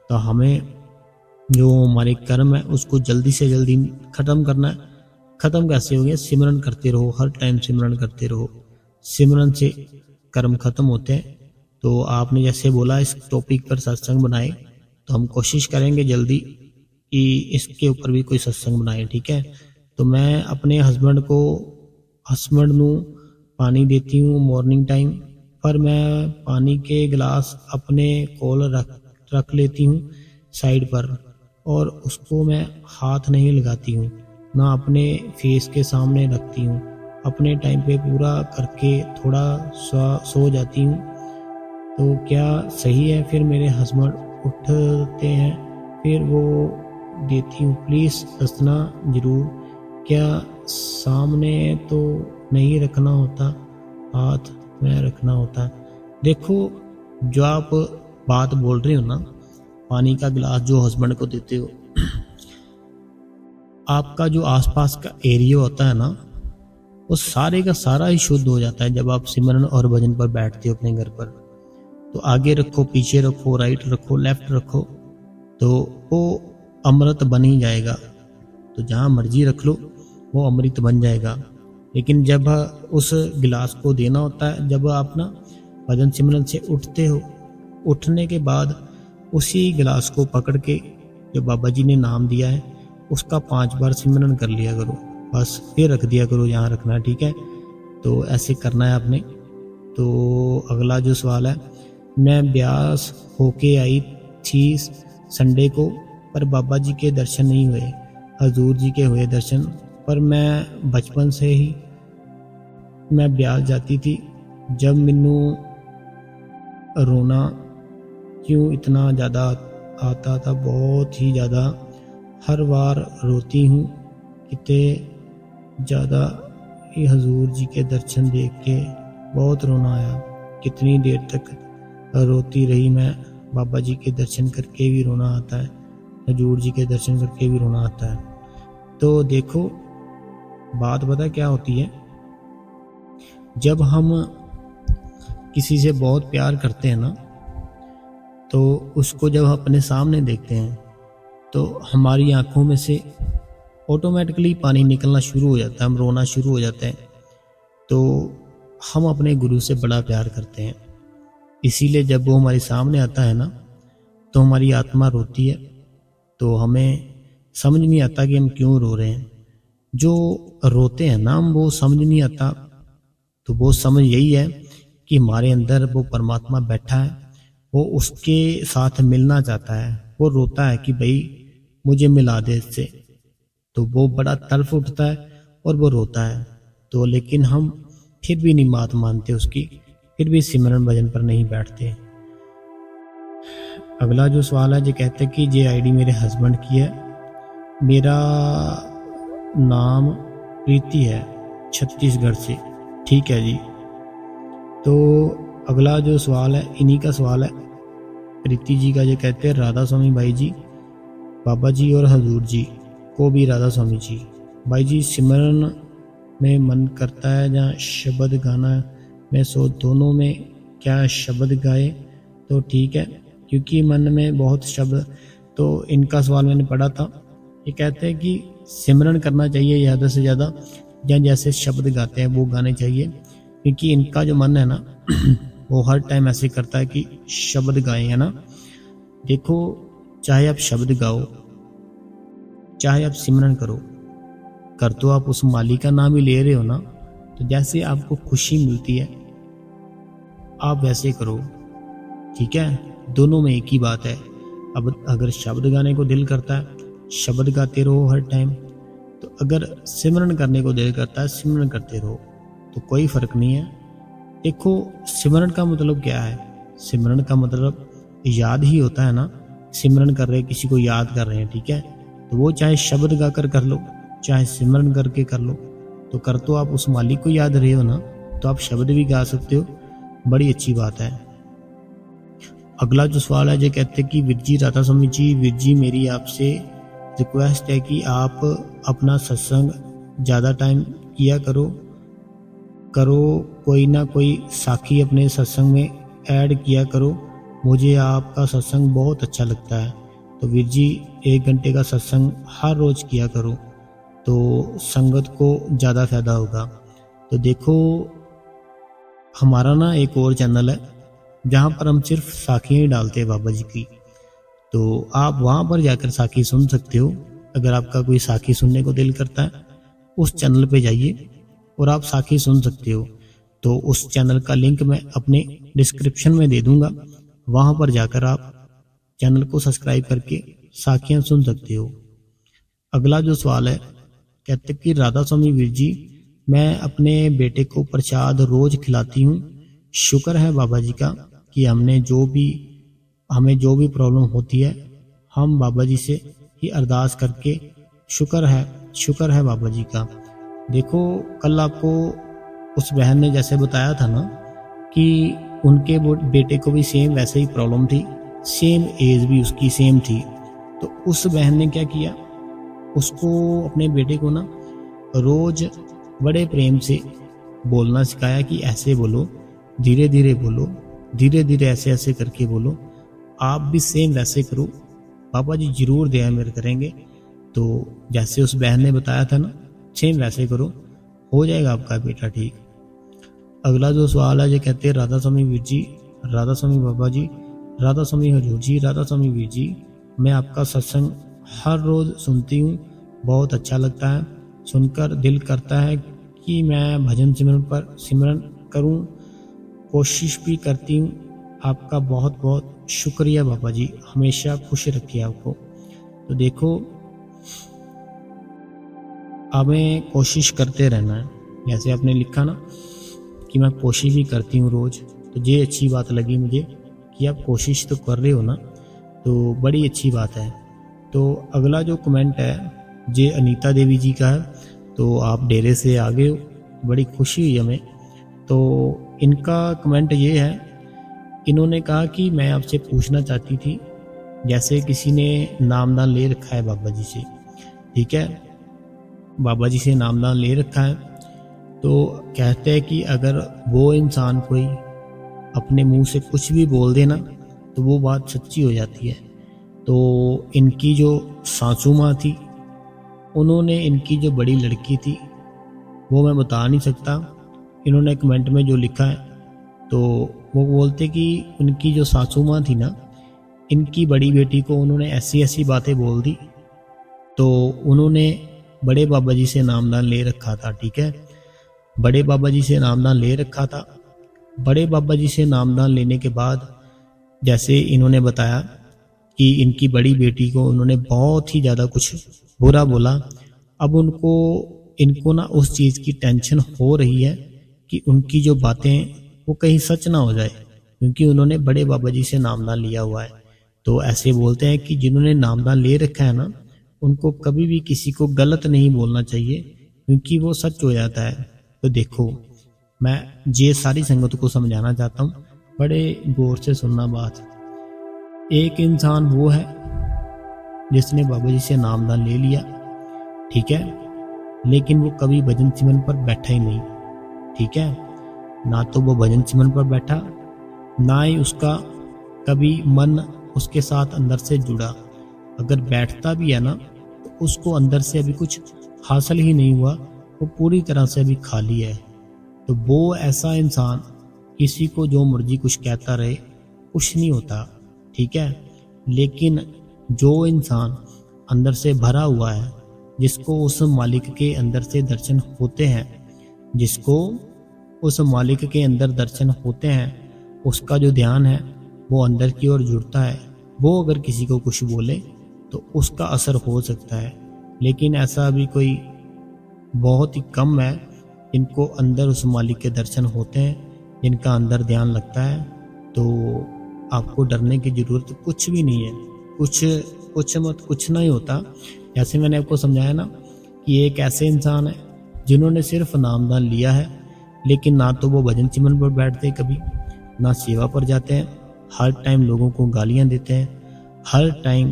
तो हमें जो हमारे कर्म है उसको जल्दी से जल्दी ख़त्म करना है। ख़त्म कैसे हो गया? सिमरन करते रहो, हर टाइम सिमरन करते रहो। सिमरन से कर्म खत्म होते हैं। तो आपने जैसे बोला इस टॉपिक पर सत्संग बनाए, तो हम कोशिश करेंगे जल्दी कि इसके ऊपर भी कोई सत्संग बनाए, ठीक है? तो मैं अपने हस्बैंड नू पानी देती हूँ मॉर्निंग टाइम पर, मैं पानी के गिलास अपने कोल रख लेती हूँ साइड पर, और उसको मैं हाथ नहीं लगाती हूँ, ना अपने फेस के सामने रखती हूँ। अपने टाइम पे पूरा करके थोड़ा सो जाती हूँ। तो क्या सही है? फिर मेरे हस्बैंड उठते हैं फिर वो देती हूँ। प्लीज़ दसना ज़रूर, क्या सामने तो नहीं रखना होता, हाथ में रखना होता? देखो, जो आप बात बोल रहे हो ना, पानी का गिलास जो हस्बैंड को देते हो, आपका जो आसपास का एरिया होता है ना, वो सारे का सारा ही शुद्ध हो जाता है जब आप सिमरन और भजन पर बैठते हो अपने घर पर। तो आगे रखो, पीछे रखो, राइट रखो, लेफ्ट रखो, तो वो अमृत बन ही जाएगा। तो जहाँ मर्जी रख लो वो अमृत बन जाएगा। लेकिन जब उस गिलास को देना होता है, जब आप ना भजन सिमरन से उठते हो, उठने के बाद उसी गिलास को पकड़ के जो बाबा जी ने नाम दिया है उसका 5 बार सिमरन कर लिया करो, बस फिर रख दिया करो जहाँ रखना है, ठीक है। तो ऐसे करना है आपने। तो अगला जो सवाल है, मैं ब्यास होके आई थी संडे को, पर बाबा जी के दर्शन नहीं हुए, हजूर जी के हुए दर्शन, पर मैं बचपन से ही मैं ब्यास जाती थी, जब मैनू रोना क्यों इतना ज़्यादा आता था, बहुत ही ज़्यादा, हर बार रोती हूँ, कितने ज़्यादा ही हजूर जी के दर्शन देख के बहुत रोना आया, कितनी देर तक रोती रही मैं, बाबा जी के दर्शन करके भी रोना आता है, हजूर जी के दर्शन करके भी रोना आता है। तो देखो बात पता क्या होती है, जब हम किसी से बहुत प्यार करते हैं ना, तो उसको जब अपने सामने देखते हैं तो हमारी आंखों में से ऑटोमेटिकली पानी निकलना शुरू हो जाता है, हम रोना शुरू हो जाते हैं। तो हम अपने गुरु से बड़ा प्यार करते हैं, इसीलिए जब वो हमारे सामने आता है ना तो हमारी आत्मा रोती है, तो हमें समझ नहीं आता कि हम क्यों रो रहे हैं। जो रोते हैं ना हम, वो समझ नहीं आता, तो वो समझ यही है कि हमारे अंदर वो परमात्मा बैठा है, वो उसके साथ मिलना चाहता है, वो रोता है कि भाई मुझे मिला दे इससे, तो वो बड़ा तड़फ उठता है और वो रोता है। तो लेकिन हम फिर भी नहीं बात मानते उसकी, फिर भी सिमरन भजन पर नहीं बैठते। अगला जो सवाल है, जो कहते हैं कि ये आईडी मेरे हस्बैंड की है, मेरा नाम प्रीति है, छत्तीसगढ़ से, ठीक है जी। तो अगला जो सवाल है इन्हीं का सवाल है, प्रीति जी का, जो कहते हैं राधा स्वामी भाई जी, बाबा जी और हजूर जी को भी राधा स्वामी जी, भाई जी सिमरन में मन करता है जहाँ शब्द गाना में, सो दोनों में क्या शब्द गाए तो ठीक है, क्योंकि मन में बहुत शब्द। तो इनका सवाल मैंने पढ़ा था, ये कहते हैं कि सिमरन करना चाहिए ज़्यादा से ज़्यादा, या जैसे शब्द गाते हैं वो गाने चाहिए, क्योंकि इनका जो मन है ना वो हर टाइम ऐसे करता है कि शब्द गाएं, है ना। देखो चाहे आप शब्द गाओ, चाहे आप सिमरन करो, कर तो आप उस मालिक का नाम ही ले रहे हो ना, तो जैसे आपको खुशी मिलती है आप वैसे करो, ठीक है। दोनों में एक ही बात है। अब अगर शब्द गाने को दिल करता है शब्द गाते रहो हर टाइम, तो अगर सिमरन करने को दिल करता है सिमरन करते रहो, तो कोई फर्क नहीं है। देखो सिमरन का मतलब क्या है, सिमरन का मतलब याद ही होता है ना, सिमरन कर रहे किसी को याद कर रहे हैं, ठीक है। तो वो चाहे शब्द गाकर कर लो चाहे सिमरन करके कर लो, तो कर तो आप उस मालिक को याद रहे हो ना, तो आप शब्द भी गा सकते हो, बड़ी अच्छी बात है। अगला जो सवाल है, जो कहते हैं कि वीर जी राधा स्वामी जी, वीर जी मेरी आपसे रिक्वेस्ट है कि आप अपना सत्संग ज़्यादा टाइम किया करो कोई ना कोई साखी अपने सत्संग में ऐड किया करो, मुझे आपका सत्संग बहुत अच्छा लगता है। तो वीर जी 1 घंटे का सत्संग हर रोज़ किया करो, तो संगत को ज़्यादा फायदा होगा। तो देखो हमारा ना एक और चैनल है जहाँ पर हम सिर्फ साखियाँ ही डालते हैं बाबा जी की, तो आप वहाँ पर जाकर साखी सुन सकते हो। अगर आपका कोई साखी सुनने को दिल करता है उस चैनल पे जाइए और आप साखी सुन सकते हो। तो उस चैनल का लिंक मैं अपने डिस्क्रिप्शन में दे दूंगा, वहाँ पर जाकर आप चैनल को सब्सक्राइब करके साखियाँ सुन सकते हो। अगला जो सवाल है, कहते कि राधा स्वामी वीर जी, मैं अपने बेटे को प्रसाद रोज खिलाती हूँ, शुक्र है बाबा जी का कि हमें जो भी प्रॉब्लम होती है हम बाबा जी से ही अरदास करके, शुक्र है बाबा जी का। देखो कल आपको उस बहन ने जैसे बताया था ना कि उनके बेटे को भी सेम वैसे ही प्रॉब्लम थी, सेम एज भी उसकी सेम थी, तो उस बहन ने क्या किया, उसको अपने बेटे को ना रोज बड़े प्रेम से बोलना सिखाया कि ऐसे बोलो, धीरे धीरे बोलो, धीरे धीरे ऐसे ऐसे करके बोलो, आप भी सेम वैसे करो बाबा जी जरूर दया मेहर करेंगे। तो जैसे उस बहन ने बताया था ना, सेम वैसे करो, हो जाएगा आपका बेटा ठीक। अगला जो सवाल है, ये कहते हैं राधा स्वामी वीर जी, राधा स्वामी बाबा जी, राधा स्वामी हजूर जी, राधा स्वामी वीर जी, मैं आपका सत्संग हर रोज़ सुनती हूँ, बहुत अच्छा लगता है, सुनकर दिल करता है कि मैं भजन सिमरन करूँ, कोशिश भी करती हूँ। आपका बहुत बहुत शुक्रिया बाबा जी, हमेशा खुश रखिए आपको। तो देखो, हमें कोशिश करते रहना है। जैसे आपने लिखा ना कि मैं कोशिश भी करती हूँ रोज़, तो ये अच्छी बात लगी मुझे कि आप कोशिश तो कर रहे हो ना, तो बड़ी अच्छी बात है। तो अगला जो कमेंट है ये अनीता देवी जी का है। तो आप डेरे से आ गए हो, बड़ी खुशी हुई हमें। तो इनका कमेंट ये है, इन्होंने कहा कि मैं आपसे पूछना चाहती थी, जैसे किसी ने नामदान ले रखा है बाबा जी से, ठीक है, बाबा जी से नामदान ले रखा है, तो कहते हैं कि अगर वो इंसान कोई अपने मुंह से कुछ भी बोल देना तो वो बात सच्ची हो जाती है। तो इनकी जो सासू माँ थी, उन्होंने इनकी जो बड़ी लड़की थी, वो मैं बता नहीं सकता, इन्होंने कमेंट में जो लिखा है, तो वो बोलते कि उनकी जो सासू माँ थी ना, इनकी बड़ी बेटी को उन्होंने ऐसी ऐसी बातें बोल दी। तो उन्होंने बड़े बाबा जी से नामदान ले रखा था, ठीक है, बड़े बाबा जी से नामदान ले रखा था। बड़े बाबा जी से नामदान लेने के बाद जैसे इन्होंने बताया कि इनकी बड़ी बेटी को उन्होंने बहुत ही ज़्यादा कुछ बुरा बोला। अब इनको ना उस चीज़ की टेंशन हो रही है कि उनकी जो बातें वो कहीं सच ना हो जाए, क्योंकि उन्होंने बड़े बाबा जी से नामदान लिया हुआ है। तो ऐसे बोलते हैं कि जिन्होंने नामदान ले रखा है ना, उनको कभी भी किसी को गलत नहीं बोलना चाहिए, क्योंकि वो सच हो जाता है। तो देखो, मैं ये सारी संगत को समझाना चाहता हूँ, बड़े गौर से सुनना बात। एक इंसान वो है जिसने बाबा जी से नामदान ले लिया, ठीक है, लेकिन वो कभी भजन सिमरन पर बैठा ही नहीं, ठीक है, ना तो वो भजन सिमरन पर बैठा, ना ही उसका कभी मन उसके साथ अंदर से जुड़ा। अगर बैठता भी है ना, तो उसको अंदर से अभी कुछ हासिल ही नहीं हुआ, वो पूरी तरह से अभी खाली है। तो वो ऐसा इंसान किसी को जो मर्जी कुछ कहता रहे, कुछ नहीं होता, ठीक है। लेकिन जो इंसान अंदर से भरा हुआ है, जिसको उस मालिक के अंदर से दर्शन होते हैं, जिसको उस मालिक के अंदर दर्शन होते हैं, उसका जो ध्यान है वो अंदर की ओर जुड़ता है, वो अगर किसी को कुछ बोले तो उसका असर हो सकता है। लेकिन ऐसा अभी कोई बहुत ही कम है जिनको अंदर उस मालिक के दर्शन होते हैं, जिनका अंदर ध्यान लगता है। तो आपको डरने की ज़रूरत कुछ भी नहीं है, कुछ नहीं होता। जैसे मैंने आपको समझाया ना कि एक ऐसे इंसान है जिन्होंने सिर्फ नामदान लिया है, लेकिन ना तो वो भजन सिमरन पर बैठते कभी, ना सेवा पर जाते हैं, हर टाइम लोगों को गालियां देते हैं, हर टाइम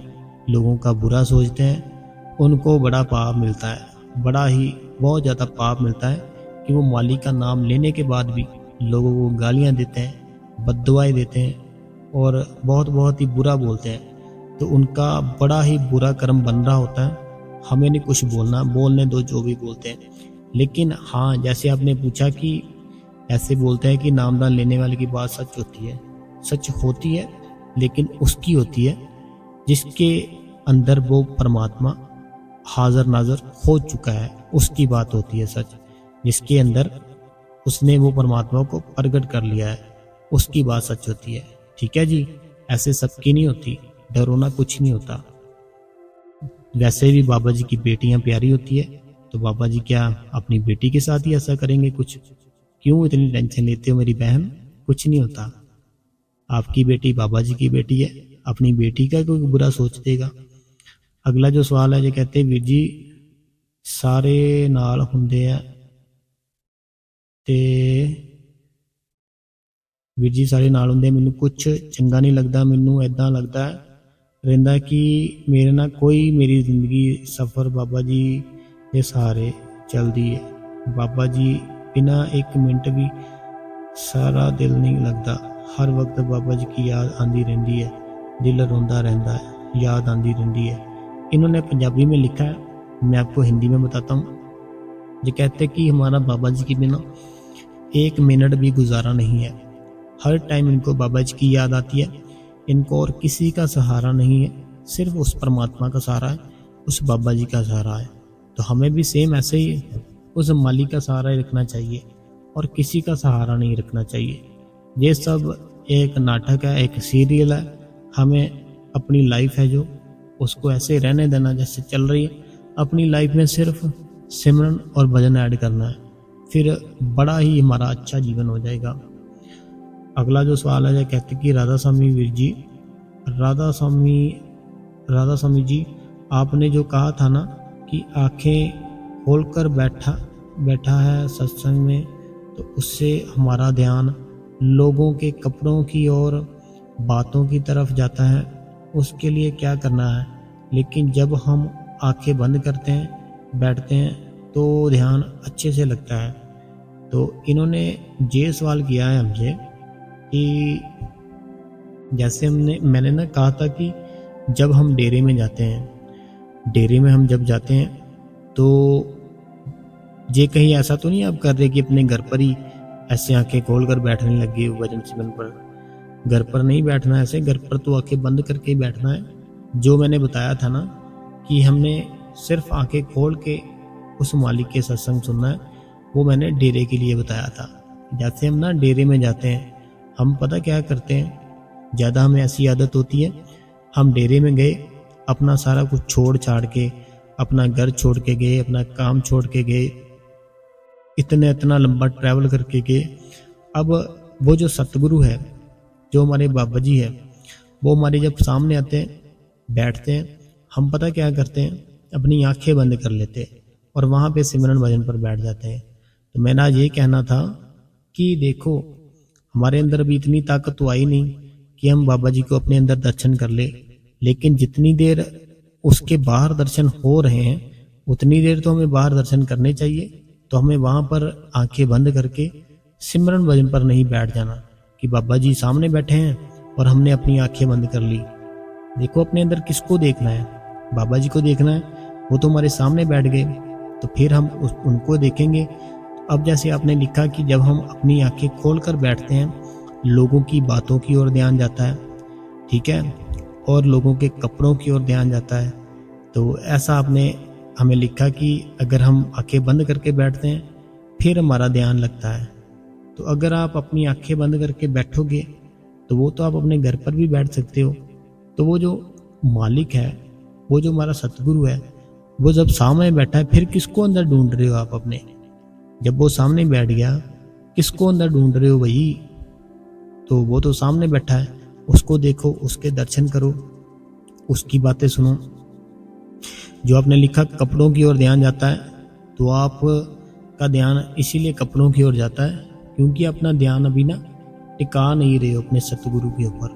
लोगों का बुरा सोचते हैं। उनको बड़ा पाप मिलता है, बहुत ज़्यादा पाप मिलता है कि वो मालिक का नाम लेने के बाद भी लोगों को गालियां देते हैं, बद्दुआएं देते हैं और बहुत ही बुरा बोलते हैं। तो उनका बड़ा ही बुरा कर्म बन रहा होता है। हमें नहीं कुछ बोलना, बोलने दो जो भी बोलते हैं। लेकिन हाँ, जैसे आपने पूछा कि ऐसे बोलते हैं कि नामदान लेने वाले की बात सच होती है, सच होती है, लेकिन उसकी होती है जिसके अंदर वो परमात्मा हाजिर नाजर हो चुका है, उसकी बात होती है सच। जिसके अंदर उसने वो परमात्मा को प्रकट कर लिया है, उसकी बात सच होती है, ठीक है जी। ऐसे सबकी नहीं होती, डरोना कुछ नहीं होता। वैसे भी बाबा जी की बेटियां प्यारी होती है, तो बाबा जी क्या अपनी बेटी के साथ ही ऐसा करेंगे कुछ? क्यों इतनी टेंशन लेते हो मेरी बहन? कुछ नहीं होता। आपकी बेटी बाबा जी की बेटी है, अपनी बेटी का कोई बुरा सोच देगा? अगला जो सवाल है, जो कहते हैं वीर जी सारे नाल हुंदे आ ते ਵੀਰ ਜੀ ਸਾਰੇ ਨਾਲ ਹੁੰਦੇ, ਮੈਨੂੰ ਕੁਝ ਚੰਗਾ ਨਹੀਂ ਲੱਗਦਾ। ਮੈਨੂੰ ਇਦਾਂ ਲੱਗਦਾ ਰਹਿੰਦਾ ਕਿ ਮੇਰੇ ਨਾਲ ਕੋਈ ਮੇਰੀ ਜ਼ਿੰਦਗੀ ਸਫ਼ਰ ਬਾਬਾ ਜੀ ਦੇ ਸਹਾਰੇ ਚੱਲਦੀ ਹੈ। ਬਾਬਾ ਜੀ बिना एक मिनट भी सारा दिल नहीं लगता। हर वक्त बाबा जी की याद आती रहती है, दिल रोंदा रहता है। याद आंदी रहिंदी है। इन्होंने पंजाबी में लिखा है, मैं आपको हिंदी में बताता हूँ। ये कहते कि हमारा बाबा जी के बिना 1 मिनट भी गुजारा नहीं है। हर टाइम इनको बाबा जी की याद आती है। इनको और किसी का सहारा नहीं है, सिर्फ उस परमात्मा का सहारा है, उस बाबा जी का सहारा है। तो हमें भी सेम ऐसे ही उस मालिक का सहारा ही रखना चाहिए और किसी का सहारा नहीं रखना चाहिए। ये सब एक नाटक है, एक सीरियल है। हमें अपनी लाइफ है जो उसको ऐसे रहने देना जैसे चल रही है। अपनी लाइफ में सिर्फ सिमरन और भजन ऐड करना है, फिर बड़ा ही हमारा अच्छा जीवन हो जाएगा। अगला जो सवाल है, कहते कि राधा स्वामी वीर जी, राधा स्वामी जी, आपने जो कहा था ना कि आंखें खोलकर बैठा है सत्संग में, तो उससे हमारा ध्यान लोगों के कपड़ों की और बातों की तरफ जाता है। उसके लिए क्या करना है? लेकिन जब हम आंखें बंद करते हैं, बैठते हैं, तो ध्यान अच्छे से लगता है। तो इन्होंने ये सवाल किया है हमसे कि जैसे मैंने ना कहा था कि जब हम डेरे में जाते हैं, डेरे में हम जब जाते हैं तो ये कहीं ऐसा तो नहीं आप कर रहे कि अपने घर पर ही ऐसे आंखें खोल कर बैठने लगे भजन सिमरन पर। घर पर नहीं बैठना, ऐसे घर पर तो आंखें बंद करके ही बैठना है। जो मैंने बताया था ना कि हमने सिर्फ आंखें खोल के उस मालिक के सत्संग सुनना है, वो मैंने डेरे के लिए बताया था। जैसे हम ना डेरे में जाते हैं, हम पता क्या करते हैं, ज़्यादा हमें ऐसी आदत होती है, हम डेरे में गए, अपना सारा कुछ छोड़ छाड़ के, अपना घर छोड़ के गए, अपना काम छोड़ के गए, इतना लंबा ट्रैवल करके गए। अब वो जो सतगुरु है, जो हमारे बाबा जी है, वो हमारे जब सामने आते हैं, बैठते हैं, हम पता क्या करते हैं, अपनी आंखें बंद कर लेते हैं और वहाँ पे सिमरन भजन पर बैठ जाते हैं। तो मेरा ये कहना था कि देखो, हमारे अंदर अभी इतनी ताकत तो आई नहीं कि हम बाबा जी को अपने अंदर दर्शन कर ले, लेकिन जितनी देर उसके बाहर दर्शन हो रहे हैं, उतनी देर तो हमें बाहर दर्शन करने चाहिए। तो हमें वहाँ पर आंखें बंद करके सिमरन भजन पर नहीं बैठ जाना कि बाबा जी सामने बैठे हैं और हमने अपनी आंखें बंद कर ली। देखो, अपने अंदर किसको देखना है? बाबा जी को देखना है। वो तो हमारे सामने बैठ गए, तो फिर हम उनको देखेंगे। अब जैसे आपने लिखा कि जब हम अपनी आंखें खोल कर बैठते हैं, लोगों की बातों की ओर ध्यान जाता है, ठीक है, और लोगों के कपड़ों की ओर ध्यान जाता है। तो ऐसा आपने हमें लिखा कि अगर हम आंखें बंद करके बैठते हैं, फिर हमारा ध्यान लगता है। तो अगर आप अपनी आंखें बंद करके बैठोगे, तो वो तो आप अपने घर पर भी बैठ सकते हो। तो वो जो मालिक है, वो जो हमारा सतगुरु है, वो जब सामने बैठा है, फिर किसको अंदर ढूंढ रहे हो आप अपने? जब वो सामने बैठ गया, किसको अंदर ढूंढ रहे हो भाई? तो वो तो सामने बैठा है, उसको देखो, उसके दर्शन करो, उसकी बातें सुनो। जो आपने लिखा कपड़ों की ओर ध्यान जाता है, तो आप का ध्यान इसीलिए कपड़ों की ओर जाता है क्योंकि अपना ध्यान अभी ना टिका नहीं रहे हो अपने सतगुरु के ऊपर।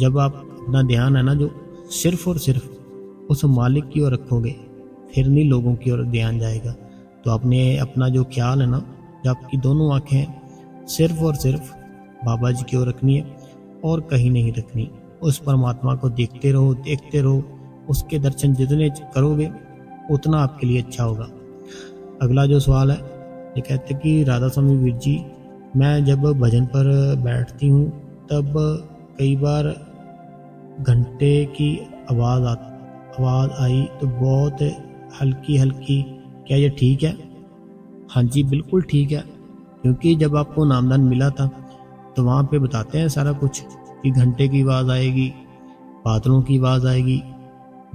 जब आप अपना ध्यान है ना जो सिर्फ और सिर्फ उस मालिक की ओर रखोगे, फिर नहीं लोगों की ओर ध्यान जाएगा। तो आपने अपना जो ख्याल है ना, जो आपकी दोनों आंखें सिर्फ और सिर्फ बाबा जी की ओर रखनी है और कहीं नहीं रखनी। उस परमात्मा को देखते रहो। उसके दर्शन जितने करोगे उतना आपके लिए अच्छा होगा। अगला जो सवाल है, ये कहते कि राधा स्वामी वीर जी, मैं जब भजन पर बैठती हूँ तब कई बार घंटे की आवाज़ आई तो बहुत हल्की, क्या ये ठीक है? हाँ जी, बिल्कुल ठीक है, क्योंकि जब आपको नामदान मिला था तो वहाँ पे बताते हैं सारा कुछ कि घंटे की आवाज़ आएगी, बादलों की आवाज़ आएगी,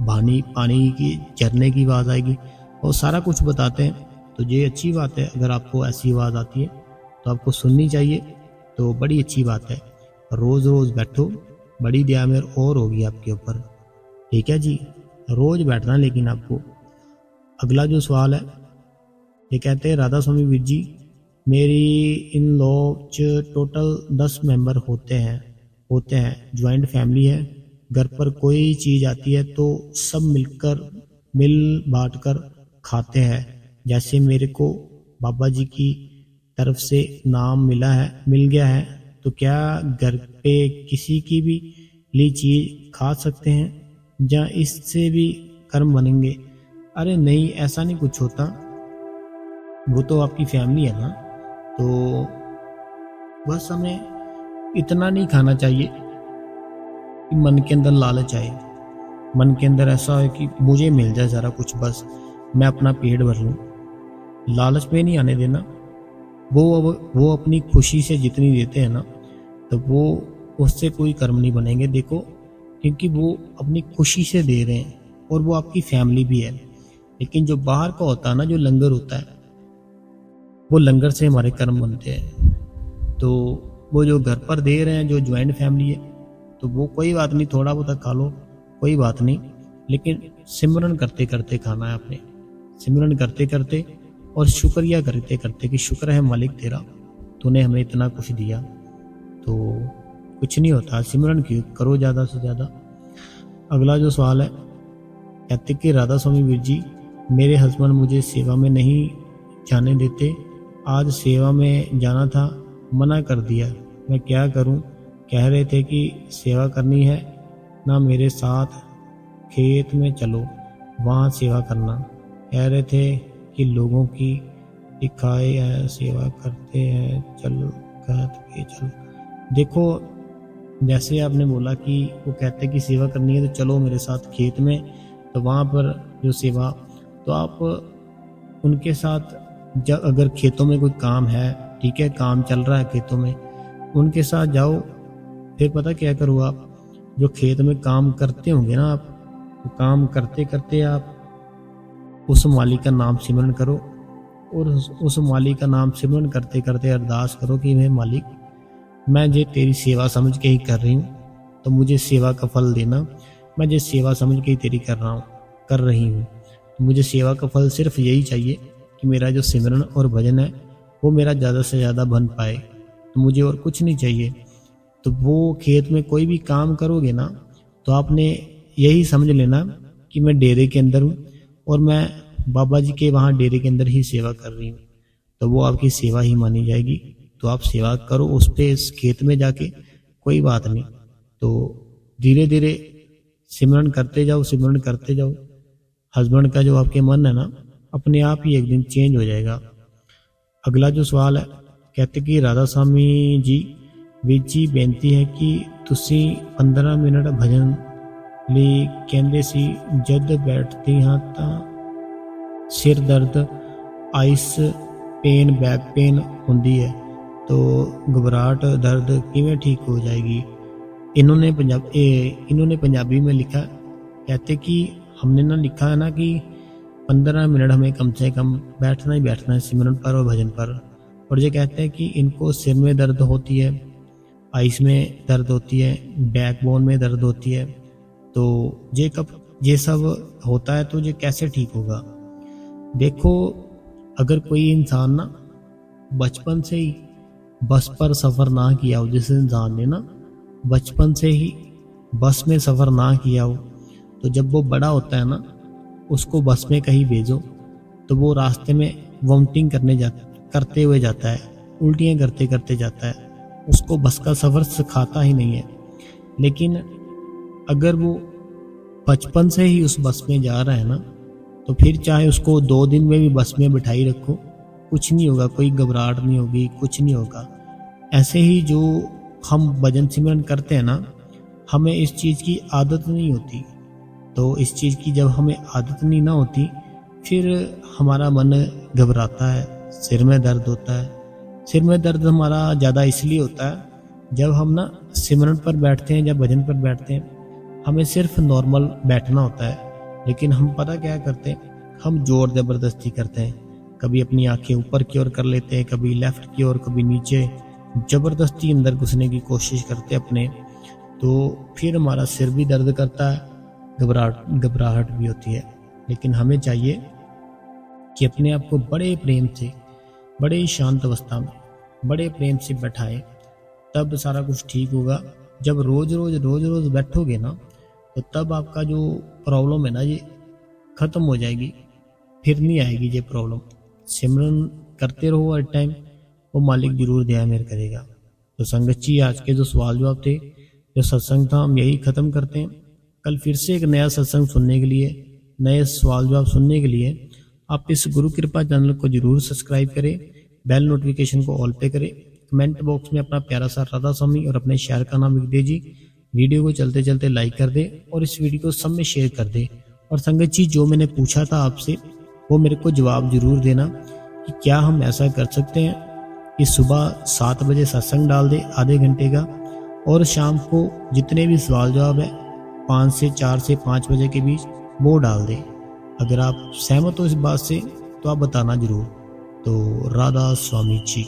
पानी की झरने की आवाज़ आएगी, और सारा कुछ बताते हैं। तो ये अच्छी बात है, अगर आपको ऐसी आवाज़ आती है तो आपको सुननी चाहिए, तो बड़ी अच्छी बात है। रोज़ रोज़ बैठो, बड़ी दया मेर और होगी आपके ऊपर, ठीक है जी, रोज़ बैठना लेकिन आपको। अगला जो सवाल है, ये कहते हैं राधा स्वामी वीर जी, मेरी इन लॉ टोटल 10 मेंबर होते हैं, ज्वाइंट फैमिली है। घर पर कोई चीज़ आती है तो सब मिल बांट कर खाते हैं। जैसे मेरे को बाबा जी की तरफ से नाम मिल गया है, तो क्या घर पे किसी की भी ली चीज़ खा सकते हैं? या इससे भी कर्म बनेंगे। अरे नहीं, ऐसा नहीं कुछ होता, वो तो आपकी फैमिली है ना। तो बस हमें इतना नहीं खाना चाहिए कि मन के अंदर लालच आए, मन के अंदर ऐसा हो कि मुझे मिल जाए ज़रा कुछ, बस मैं अपना पेट भर लूँ। लालच में नहीं आने देना। वो अपनी खुशी से जितनी देते हैं ना, तो वो उससे कोई कर्म नहीं बनेंगे। देखो, क्योंकि वो अपनी खुशी से दे रहे हैं और वो आपकी फैमिली भी है। लेकिन जो बाहर का होता है ना, जो लंगर होता है, वो लंगर से हमारे कर्म बनते हैं। तो वो जो घर पर दे रहे हैं, जो ज्वाइंट फैमिली है, तो वो कोई बात नहीं, थोड़ा बहुत खा लो, कोई बात नहीं। लेकिन सिमरन करते करते खाना है आपने, सिमरन करते करते और शुक्रिया करते करते कि शुक्र है मालिक तेरा, तूने हमें इतना कुछ दिया। तो कुछ नहीं होता, सिमरन करो ज़्यादा से ज़्यादा। अगला जो सवाल है, कहते कि राधा स्वामी वीर जी, मेरे हस्बैंड मुझे सेवा में नहीं जाने देते, आज सेवा में जाना था, मना कर दिया, मैं क्या करूं? कह रहे थे कि सेवा करनी है ना, मेरे साथ खेत में चलो, वहाँ सेवा करना। कह रहे थे कि लोगों की दिखाए है, सेवा करते हैं, चल कहत के चल। देखो, जैसे आपने बोला कि वो कहते कि सेवा करनी है तो चलो मेरे साथ खेत में, तो वहाँ पर जो सेवा, तो आप उनके साथ, जब अगर खेतों में कोई काम है, ठीक है, काम चल रहा है खेतों में, उनके साथ जाओ। फिर पता क्या करो, आप जो खेत में काम करते होंगे ना, आप तो काम करते करते आप उस मालिक का नाम सिमरन करो, और उस मालिक का नाम सिमरन करते करते अरदास करो कि मैं मालिक, मैं ये तेरी सेवा समझ के ही कर रही हूँ, तो मुझे सेवा का फल देना। मैं ये सेवा समझ के ही तेरी कर रही हूँ, तो मुझे सेवा का फल सिर्फ यही चाहिए कि मेरा जो सिमरन और भजन है वो मेरा ज़्यादा से ज़्यादा बन पाए, तो मुझे और कुछ नहीं चाहिए। तो वो खेत में कोई भी काम करोगे ना, तो आपने यही समझ लेना कि मैं डेरे के अंदर हूँ और मैं बाबा जी के वहाँ डेरे के अंदर ही सेवा कर रही हूँ, तो वो आपकी सेवा ही मानी जाएगी। तो आप सेवा करो उस पे, इस खेत में जाके, कोई बात नहीं। तो धीरे धीरे सिमरन करते जाओ, सिमरन करते जाओ। हस्बैंड का जो आपके मन है ना, अपने आप ही एक दिन चेंज हो जाएगा। अगला जो सवाल है, कहते कि राधा स्वामी जी, ਵੀਰ ਜੀ ਬੇਨਤੀ ਹੈ ਕਿ ਤੁਸੀਂ 15 ਮਿੰਟ ਭਜਨ ਲਈ ਕਹਿੰਦੇ ਸੀ, ਜਦ ਬੈਠਦੀ ਹਾਂ ਤਾਂ ਸਿਰ ਦਰਦ, ਆਈਸ पेन, बैक पेन होती है, तो घबराहट, दर्द किवें ठीक हो जाएगी? इन्होंने पंजाबी में लिखा, कहते कि हमने ना लिखा है ना कि 15 मिनट हमें कम से कम बैठना ही बैठना है सिमरन पर और भजन पर। और ये कहते हैं कि इनको सिर में दर्द होती है, आइस में दर्द होती है, बैक बोन में दर्द होती है, तो ये सब होता है, तो ये कैसे ठीक होगा? देखो, अगर कोई इंसान ना बचपन से ही बस पर सफ़र ना किया हो, जिस इंसान ने ना बचपन से ही बस में सफ़र ना किया हो, तो जब वो बड़ा होता है ना, उसको बस में कहीं भेजो तो वो रास्ते में वॉमिटिंग करते हुए जाता है, उल्टियाँ करते करते जाता है, उसको बस का सफ़र सिखाता ही नहीं है। लेकिन अगर वो बचपन से ही उस बस में जा रहा है ना, तो फिर चाहे उसको 2 दिन में भी बस में बिठाई रखो, कुछ नहीं होगा, कोई घबराहट नहीं होगी, कुछ नहीं होगा। ऐसे ही जो हम भजन सिमरन करते हैं ना, हमें इस चीज़ की आदत नहीं होती, तो इस चीज़ की जब हमें आदत नहीं ना होती, फिर हमारा मन घबराता है, सिर में दर्द होता है। सिर में दर्द हमारा ज़्यादा इसलिए होता है जब हम ना सिमरन पर बैठते हैं या भजन पर बैठते हैं, हमें सिर्फ नॉर्मल बैठना होता है, लेकिन हम पता क्या करते हैं, हम जोर ज़बरदस्ती करते हैं, कभी अपनी आंखें ऊपर की ओर कर लेते हैं, कभी लेफ्ट की ओर, कभी नीचे, ज़बरदस्ती अंदर घुसने की कोशिश करते हैं अपने, तो फिर हमारा सिर भी दर्द करता है, घबराहट भी होती है। लेकिन हमें चाहिए कि अपने आप को बड़े प्रेम से, बड़े शांत अवस्था में, बड़े प्रेम से बैठाएं, तब सारा कुछ ठीक होगा। जब रोज़ रोज़ बैठोगे ना, तो तब आपका जो प्रॉब्लम है ना, ये ख़त्म हो जाएगी, फिर नहीं आएगी ये प्रॉब्लम। सिमरन करते रहो हर टाइम, वो मालिक जरूर दया मेहर करेगा। तो संगत जी, आज के जो सवाल जवाब थे, जो सत्संग था, हम यही ख़त्म करते हैं। कल फिर से एक नया सत्संग सुनने के लिए, नए सवाल जवाब सुनने के लिए आप इस गुरु कृपा चैनल को जरूर सब्सक्राइब करें, बेल नोटिफिकेशन को ऑल पे करें, कमेंट बॉक्स में अपना प्यारा सा राधा स्वामी और अपने शहर का नाम लिख दीजिए। वीडियो को चलते चलते लाइक कर दे और इस वीडियो को सब में शेयर कर दे। और संगत जी, जो मैंने पूछा था आपसे वो मेरे को जवाब जरूर देना कि क्या हम ऐसा कर सकते हैं कि सुबह 7 बजे सत्संग डाल दे आधे घंटे का, और शाम को जितने भी सवाल जवाब है 5 से 4 से 5 बजे के बीच वो डाल दे। अगर आप सहमत हो इस बात से तो आप बताना जरूर। तो राधा स्वामी जी।